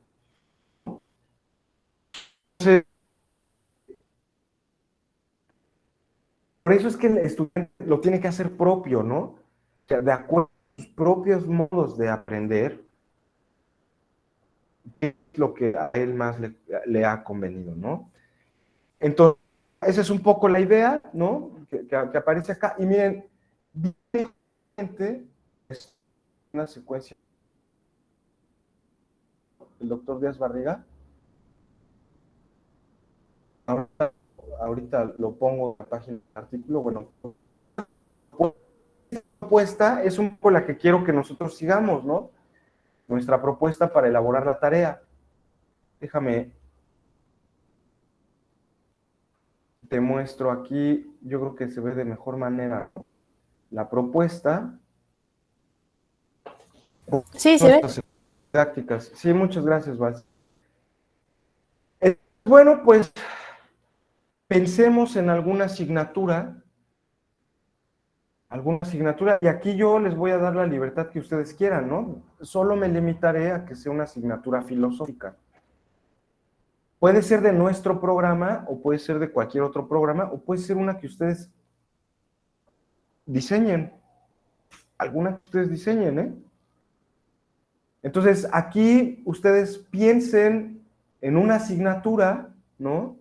Entonces, por eso es que el estudiante lo tiene que hacer propio, ¿no? O sea, de acuerdo a sus propios modos de aprender, qué es lo que a él más le ha convenido, ¿no? Entonces, esa es un poco la idea, ¿no? Que aparece acá. Y miren, es una secuencia del doctor Díaz Barriga. Ahorita lo pongo en la página del artículo. Bueno, la propuesta es un poco la que quiero que nosotros sigamos, ¿no? Nuestra propuesta para elaborar la tarea. Déjame, te muestro aquí, yo creo que se ve de mejor manera, ¿no? La propuesta. Sí, se ve. Nuestras prácticas. Sí, muchas gracias, Vaz. Bueno, pues pensemos en alguna asignatura, y aquí yo les voy a dar la libertad que ustedes quieran, ¿no? Solo me limitaré a que sea una asignatura filosófica. Puede ser de nuestro programa, o puede ser de cualquier otro programa, o puede ser una que ustedes diseñen, alguna que ustedes diseñen, ¿eh? Entonces, aquí ustedes piensen en una asignatura, ¿no?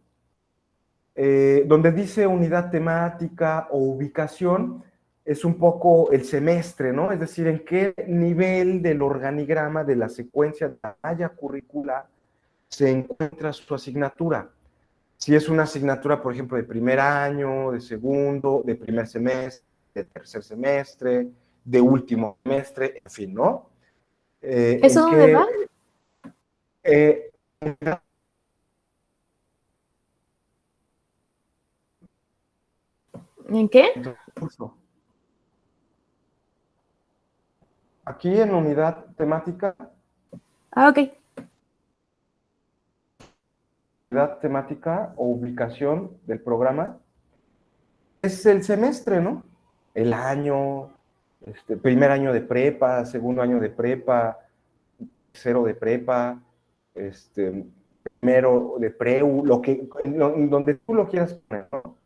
Donde dice unidad temática o ubicación, es un poco el semestre, ¿no? Es decir, en qué nivel del organigrama de la secuencia de la malla curricular se encuentra su asignatura. Si es una asignatura, por ejemplo, de primer año, de segundo, de primer semestre, de tercer semestre, de último semestre, en fin, ¿no? ¿Eso En dónde va? que eh, ¿En qué? aquí en unidad temática, Ah, ok. o ubicación del programa, es el semestre, ¿no? El año, primer año de prepa, segundo año de prepa, tercero de prepa, primero de preu, donde tú lo quieras poner, ¿no?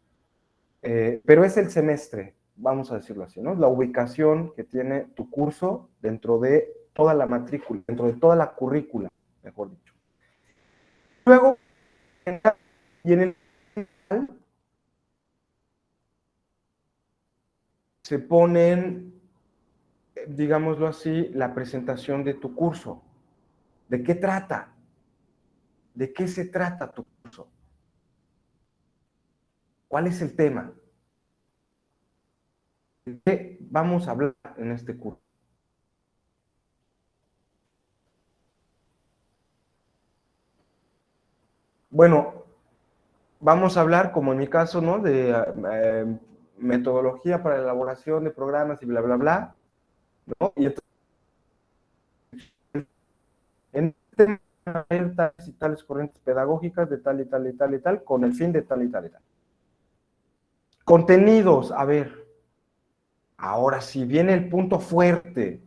Pero es el semestre, vamos a decirlo así, ¿no? La ubicación que tiene tu curso dentro de toda la matrícula, dentro de toda la currícula, mejor dicho. Luego, y en el se ponen, digámoslo así, la presentación de tu curso. ¿De qué trata? ¿De qué se trata tu curso? ¿Cuál es el tema? ¿De qué vamos a hablar en este curso? Bueno, vamos a hablar, como en mi caso, ¿no? De metodología para la elaboración de programas y bla, bla, bla, ¿no? Y entonces, en este tema, tales y tales corrientes pedagógicas de tal y tal y tal y tal, con el fin de tal y tal y tal. Contenidos, a ver, ahora sí viene el punto fuerte.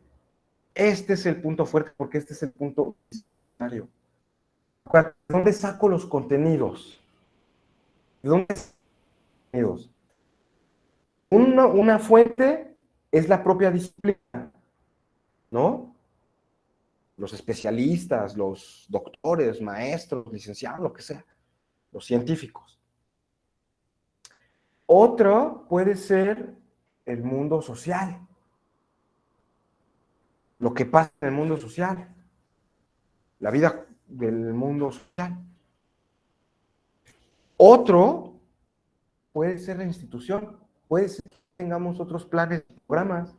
Este es el punto fuerte porque este es el punto necesario. ¿De dónde saco los contenidos? ¿De dónde saco los contenidos? Una fuente es la propia disciplina, ¿no? Los especialistas, los doctores, maestros, licenciados, lo que sea, los científicos. Otro puede ser el mundo social, lo que pasa en el mundo social, la vida del mundo social. Otro puede ser la institución, puede ser que tengamos otros planes, programas,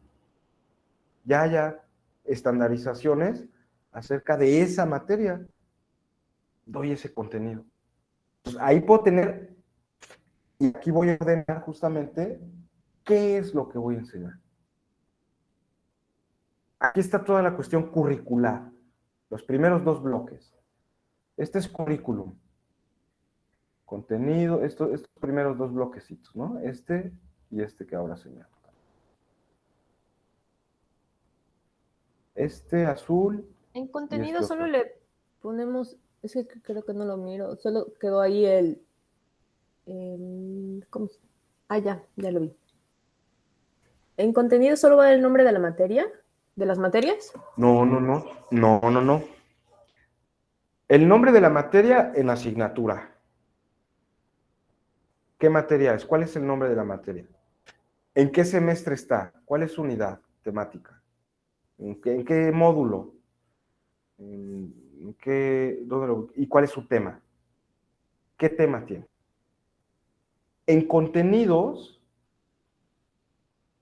ya haya estandarizaciones acerca de esa materia, doy ese contenido. Entonces, ahí puedo tener, y aquí voy a ordenar justamente qué es lo que voy a enseñar. Aquí está toda la cuestión curricular, los primeros dos bloques. Este es currículum, contenido, estos primeros dos bloquecitos, ¿no? Este y este que ahora señalo. Este azul En y contenido este solo otro. le ponemos, es que creo que no lo miro, solo quedó ahí ¿cómo? Ah, ya lo vi. En contenido solo va el nombre de la materia, de las materias. No, no, no, no, no, no. El nombre de la materia en asignatura. ¿Qué materia es? ¿Cuál es el nombre de la materia? ¿En qué semestre está? ¿Cuál es su unidad temática? ¿En qué módulo? ¿Y cuál es su tema? ¿Qué tema tiene? En contenidos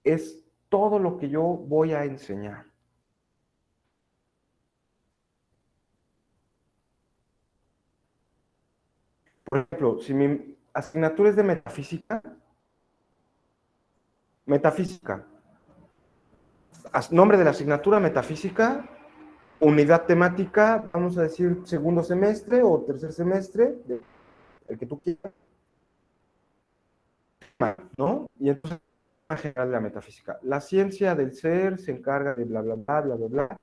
es todo lo que yo voy a enseñar. Por ejemplo, si mi asignatura es de metafísica, nombre de la asignatura metafísica, unidad temática, vamos a decir segundo semestre o tercer semestre, el que tú quieras, ¿no? Y entonces, en general de la metafísica. La ciencia del ser se encarga de bla, bla, bla, bla, bla, bla.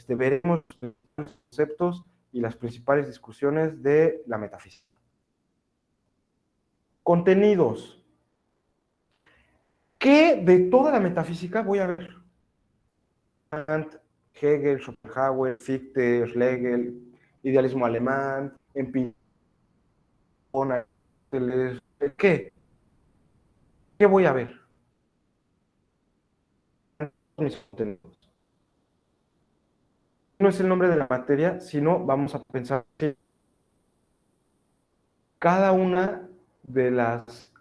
Veremos los conceptos y las principales discusiones de la metafísica. Contenidos. ¿Qué de toda la metafísica voy a ver? Kant, Hegel, Schopenhauer, Fichte, Schlegel, idealismo alemán, empirismo, ¿qué? ¿Qué voy a ver? Mis contenidos. No es el nombre de la materia, sino vamos a pensar que cada una de las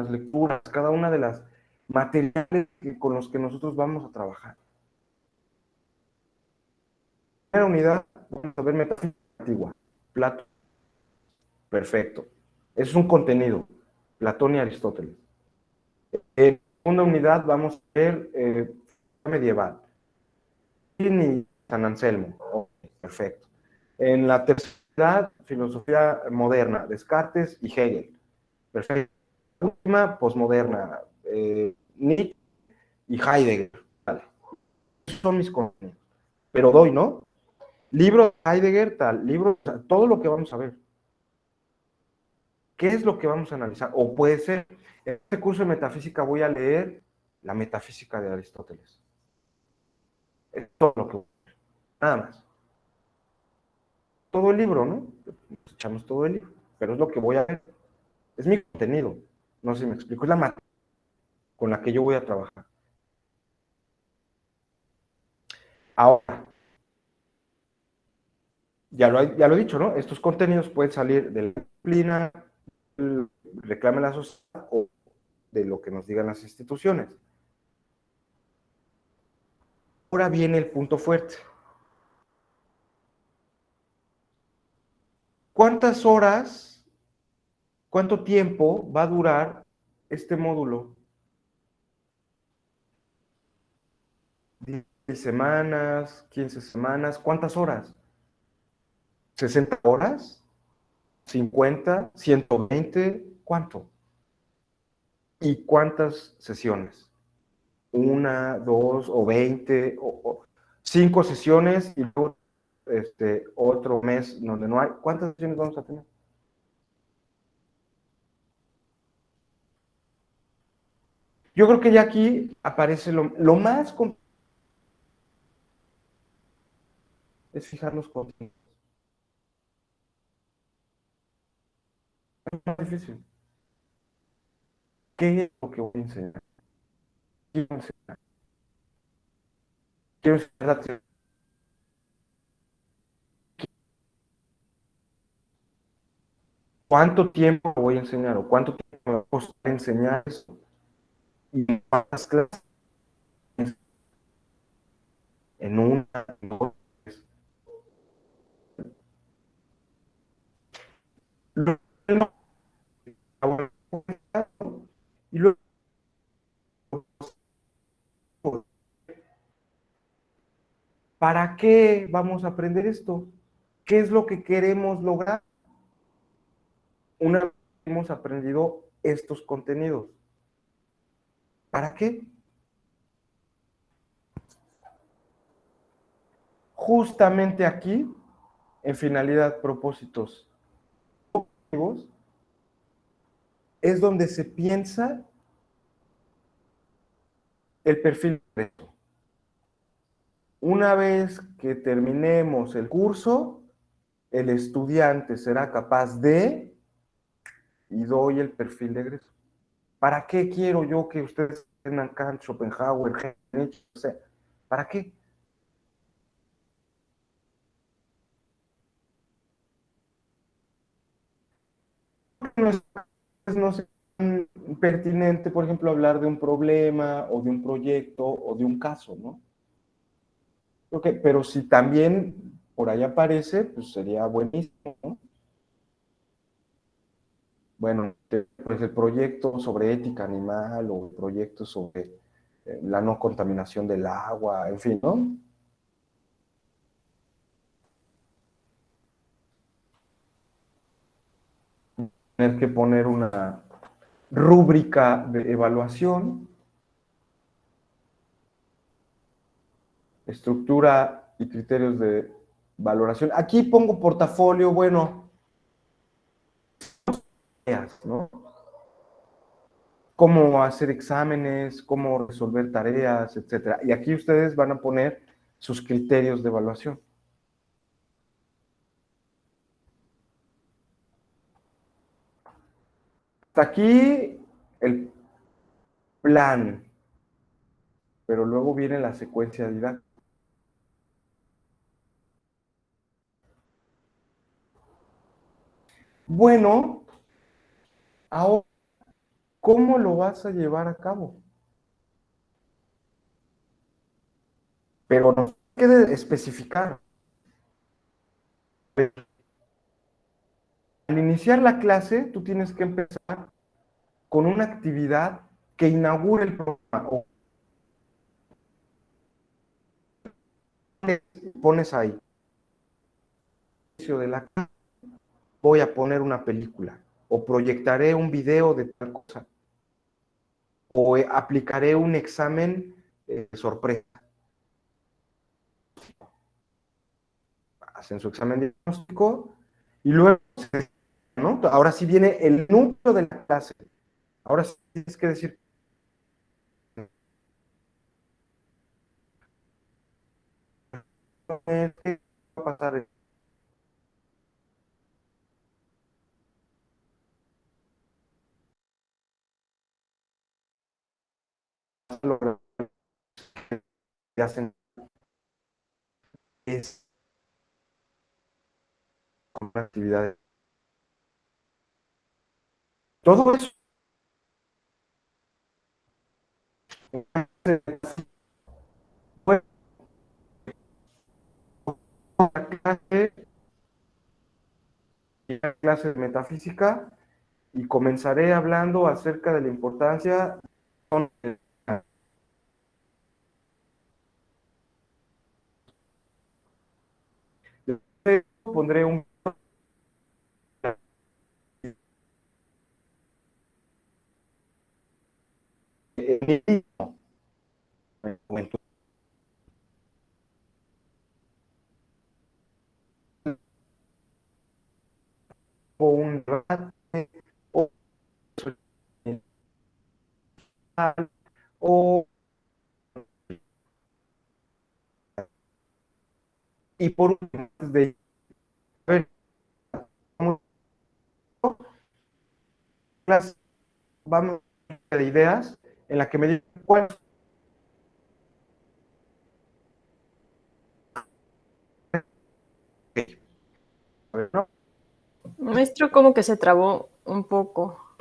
lecturas, cada una de las materiales con los que nosotros vamos a trabajar. En primera unidad, vamos a ver metafísica antigua, Platón, perfecto. Eso es un contenido, Platón y Aristóteles. En segunda unidad vamos a ver medieval, y San Anselmo, perfecto. En la tercera, filosofía moderna, Descartes y Hegel, perfecto. La última, posmoderna, Nietzsche y Heidegger. Vale. Esos son mis contenidos. Pero doy, ¿no? Libro de Heidegger, tal, libro, todo lo que vamos a ver. ¿Qué es lo que vamos a analizar? O puede ser, en este curso de metafísica voy a leer la metafísica de Aristóteles. Es todo lo que voy a ver. Nada más. Todo el libro, ¿no? Nos echamos todo el libro, pero es lo que voy a ver. Es mi contenido. No sé si me explico. Es la materia con la que yo voy a trabajar. Ahora, ya lo he dicho, ¿no? Estos contenidos pueden salir de la disciplina, reclame la sociedad o de lo que nos digan las instituciones. Ahora viene el punto fuerte. ¿Cuántas horas, cuánto tiempo va a durar este módulo? 10 semanas, 15 semanas, ¿cuántas horas? ¿60 horas? ¿50? ¿120? ¿Cuánto? ¿Y cuántas sesiones? ¿Una, dos o 20? O 5 sesiones y luego otro mes donde no hay. ¿Cuántas sesiones vamos a tener? Yo creo que ya aquí aparece lo más complicado es fijar los contenidos. Es más difícil. ¿Qué es lo que voy a enseñar? Quiero enseñar, quiero enseñar cuánto tiempo voy a enseñar o cuánto tiempo me va a costar enseñar eso y cuántas clases en una, en dos. Y luego, ¿para qué vamos a aprender esto? ¿Qué es lo que queremos lograr una vez que hemos aprendido estos contenidos? ¿Para qué? Justamente aquí, en finalidad, propósitos, es donde se piensa el perfil de esto. Una vez que terminemos el curso, el estudiante será capaz de, y doy el perfil de egreso. ¿Para qué quiero yo que ustedes tengan Kant, Schopenhauer, Nietzsche? O sea, ¿para qué? No es, no es pertinente, por ejemplo, hablar de un problema o de un proyecto o de un caso, ¿no? Okay, pero si también por ahí aparece, pues sería buenísimo, ¿no? Bueno, pues el proyecto sobre ética animal o el proyecto sobre la no contaminación del agua, en fin, ¿no? Tener que poner una rúbrica de evaluación, estructura y criterios de valoración. Aquí pongo portafolio, bueno, ¿no? Cómo hacer exámenes, cómo resolver tareas, etcétera. Y aquí ustedes van a poner sus criterios de evaluación. Hasta aquí el plan, pero luego viene la secuencia didáctica. Bueno, ahora, ¿cómo lo vas a llevar a cabo? Pero no hay que especificar. Al iniciar la clase, tú tienes que empezar con una actividad que inaugure el programa. O pones ahí, de la voy a poner una película, o proyectaré un video de tal cosa, o aplicaré un examen sorpresa. Hacen su examen diagnóstico y luego, ¿no? Ahora sí viene el núcleo de la clase. Ahora sí tienes que decir, ¿qué va a pasar? lo que hacen es con actividades. Todo eso fue una clase de metafísica y comenzaré hablando acerca de la importancia. Pondré un un o y por último de ver vamos de ideas en la que me digan cuál. ¿No? Maestro, como que se trabó un poco.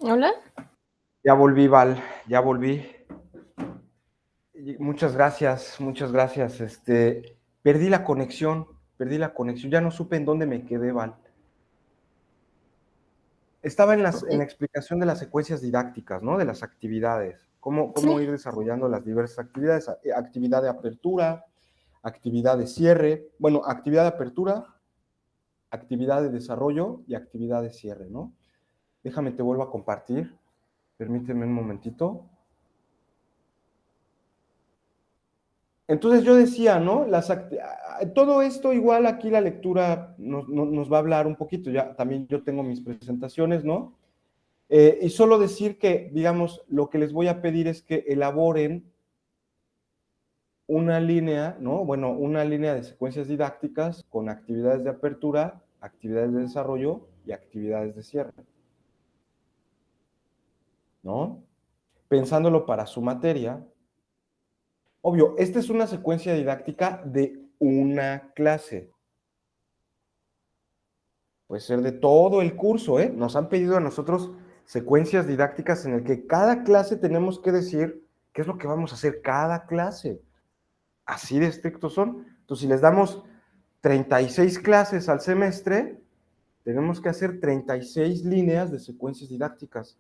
¿Hola? Ya volví, Val, ya volví. Muchas gracias, muchas gracias. Perdí la conexión, ya no supe en dónde me quedé, Val. Estaba en la explicación de las secuencias didácticas, ¿no? De las actividades, cómo Sí. ir desarrollando las diversas actividades, actividad de apertura, actividad de cierre, bueno, actividad de apertura, actividad de desarrollo y actividad de cierre, ¿no? Déjame, te vuelvo a compartir, permíteme un momentito. Entonces yo decía, ¿no? Todo esto igual aquí la lectura nos va a hablar un poquito, ya también yo tengo mis presentaciones, ¿no? Y solo decir que, digamos, lo que les voy a pedir es que elaboren una línea, ¿no? Bueno, una línea de secuencias didácticas con actividades de apertura, actividades de desarrollo y actividades de cierre, ¿no? pensándolo para su materia. Obvio, esta es una secuencia didáctica de una clase. Puede ser de todo el curso, ¿eh? Nos han pedido a nosotros secuencias didácticas en el que cada clase tenemos que decir qué es lo que vamos a hacer cada clase. Así de estrictos son. Entonces, si les damos 36 clases al semestre, tenemos que hacer 36 líneas de secuencias didácticas,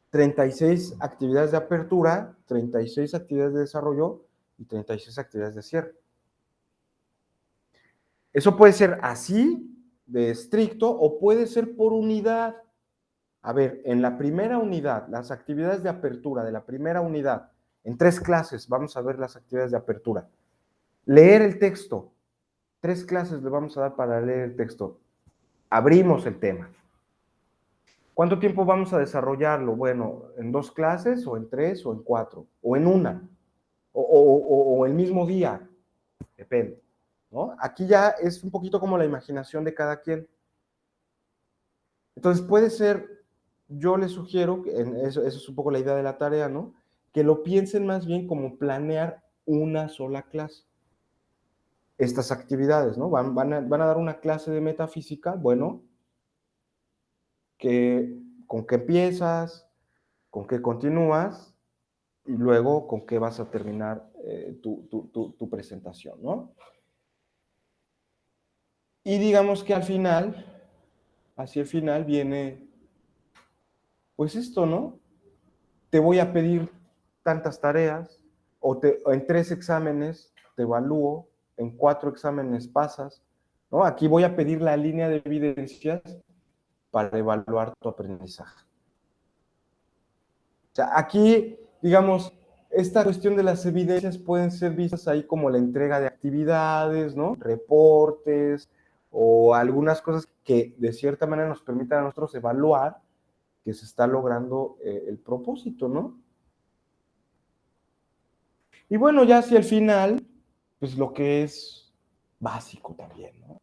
36 actividades de apertura, 36 actividades de desarrollo y 36 actividades de cierre. Eso puede ser así, de estricto, o puede ser por unidad. A ver, en la primera unidad, las actividades de apertura de la primera unidad, en 3 clases vamos a ver las actividades de apertura. Leer el texto. 3 clases le vamos a dar para leer el texto. Abrimos el tema. ¿Cuánto tiempo vamos a desarrollarlo? Bueno, en 2 clases, o en 3, o en 4, o en una, o el mismo día, depende, ¿no? Aquí ya es un poquito como la imaginación de cada quien. Entonces puede ser, yo les sugiero, eso es un poco la idea de la tarea, ¿no? Que lo piensen más bien como planear una sola clase. Estas actividades, ¿no? Van a dar una clase de metafísica, bueno, ¿con qué empiezas? ¿Con qué continúas? Y luego, ¿con qué vas a terminar tu presentación, ¿no? Y digamos que al final, hacia el final viene, pues esto, ¿no? Te voy a pedir tantas tareas, o en 3 exámenes te evalúo, en 4 exámenes pasas, ¿no? Aquí voy a pedir la línea de evidencias para evaluar tu aprendizaje. O sea, aquí, digamos, esta cuestión de las evidencias pueden ser vistas ahí como la entrega de actividades, ¿no? Reportes o algunas cosas que de cierta manera nos permitan a nosotros evaluar que se está logrando el propósito, ¿no? Y bueno, ya hacia el final, pues lo que es básico también, ¿no?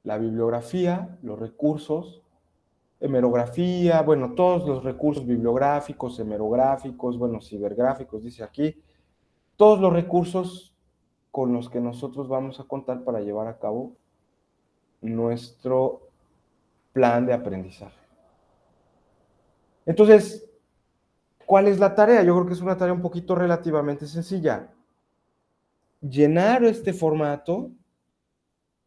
La bibliografía, los recursos, hemerografía, bueno, todos los recursos bibliográficos, hemerográficos, bueno, cibergráficos, dice aquí, todos los recursos con los que nosotros vamos a contar para llevar a cabo nuestro plan de aprendizaje. Entonces, ¿cuál es la tarea? Yo creo que es una tarea un poquito relativamente sencilla. Llenar este formato,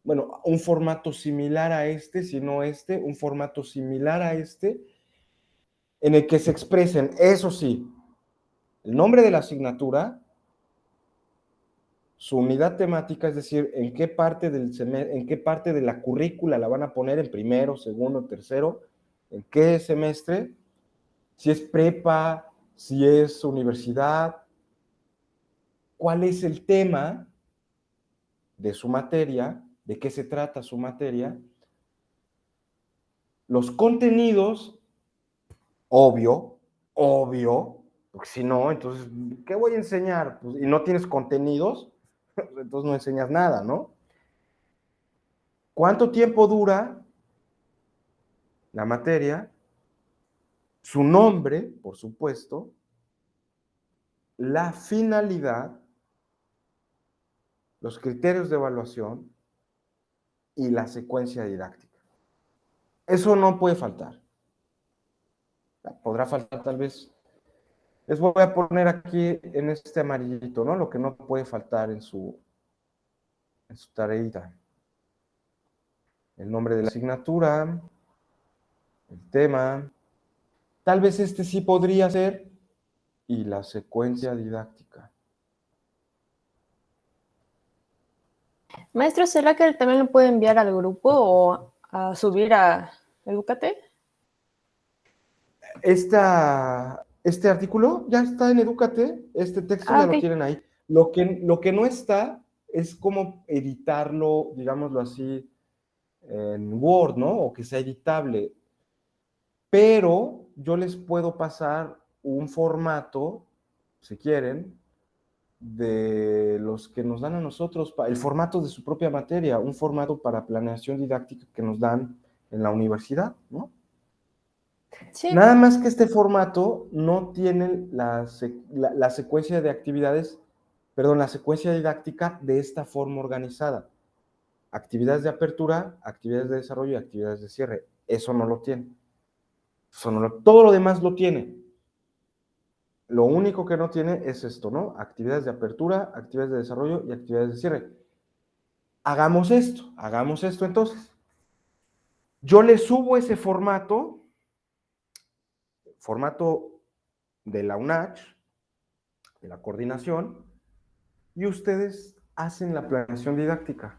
bueno, un formato similar a este, si no este, un formato similar a este, en el que se expresen, eso sí, el nombre de la asignatura, su unidad temática, es decir, en qué parte de la currícula la van a poner, en primero, segundo, tercero, en qué semestre, si es prepa, si es universidad, cuál es el tema de su materia, de qué se trata su materia, los contenidos, obvio, porque si no, entonces, ¿qué voy a enseñar? Pues, y no tienes contenidos, entonces no enseñas nada, ¿no? ¿Cuánto tiempo dura la materia? Su nombre, por supuesto, la finalidad, los criterios de evaluación y la secuencia didáctica. Eso no puede faltar. Podrá faltar tal vez. Les voy a poner aquí en este amarillito, ¿no? Lo que no puede faltar en su tareita. El nombre de la asignatura, el tema. Tal vez este sí podría ser, y la secuencia didáctica. Maestro, ¿será que también lo puede enviar al grupo o a subir a Educate? Este artículo ya está en Edúcate, este texto ya lo Ok. tienen ahí. Lo que no está es cómo editarlo, digámoslo así, en Word, ¿no? O que sea editable. Pero yo les puedo pasar un formato, si quieren, de los que nos dan a nosotros, el formato de su propia materia, un formato para planeación didáctica que nos dan en la universidad, ¿no? Sí, Nada más que este formato no tiene la secuencia de actividades, perdón, la secuencia didáctica de esta forma organizada. Actividades de apertura, actividades de desarrollo y actividades de cierre. Eso no lo tiene. Todo lo demás lo tiene. Lo único que no tiene es esto, ¿no? Actividades de apertura, actividades de desarrollo y actividades de cierre. Hagamos esto entonces. Yo le subo ese formato de la UNACH, de la coordinación, y ustedes hacen la planeación didáctica.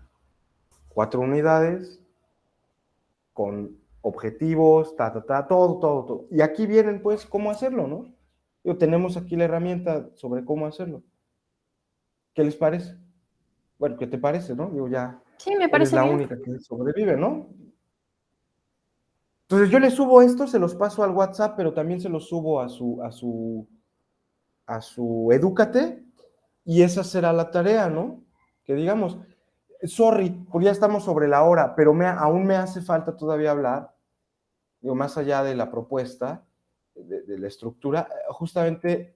4 unidades con objetivos, todo. Y aquí vienen, pues, cómo hacerlo, ¿no? Tenemos aquí la herramienta sobre cómo hacerlo. ¿Qué les parece? Bueno, ¿qué te parece, no? Ya sí, me eres parece la bien. única que sobrevive, ¿no? Entonces yo les subo esto, se los paso al WhatsApp, pero también se los subo a su Edúcate, y esa será la tarea, ¿no? Que digamos, sorry, porque ya estamos sobre la hora, pero aún me hace falta todavía hablar, digo, más allá de la propuesta, de la estructura, justamente,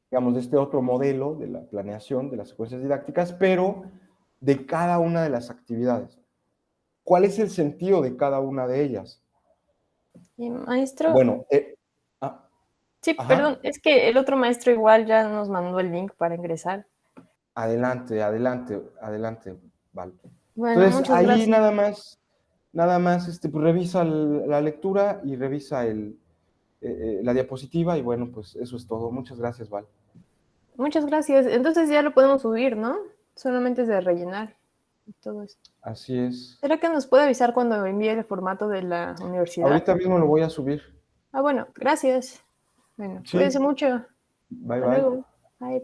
digamos, de este otro modelo de la planeación de las secuencias didácticas, pero de cada una de las actividades. ¿Cuál es el sentido de cada una de ellas? Y maestro, Bueno, ah, sí, perdón, ajá, es que el otro maestro igual ya nos mandó el link para ingresar. adelante, Val. Bueno, Entonces, muchas ahí gracias. nada más, pues revisa la lectura y revisa la diapositiva, y bueno, pues eso es todo. Muchas gracias, Val. Muchas gracias. Entonces ya lo podemos subir, ¿no? Solamente es de rellenar y todo eso. Así es. ¿Será que nos puede avisar cuando envíe el formato de la universidad? Ahorita mismo lo voy a subir. Ah, bueno, gracias. Bueno, cuídense Sí, mucho. bye Hasta bye. luego. Bye.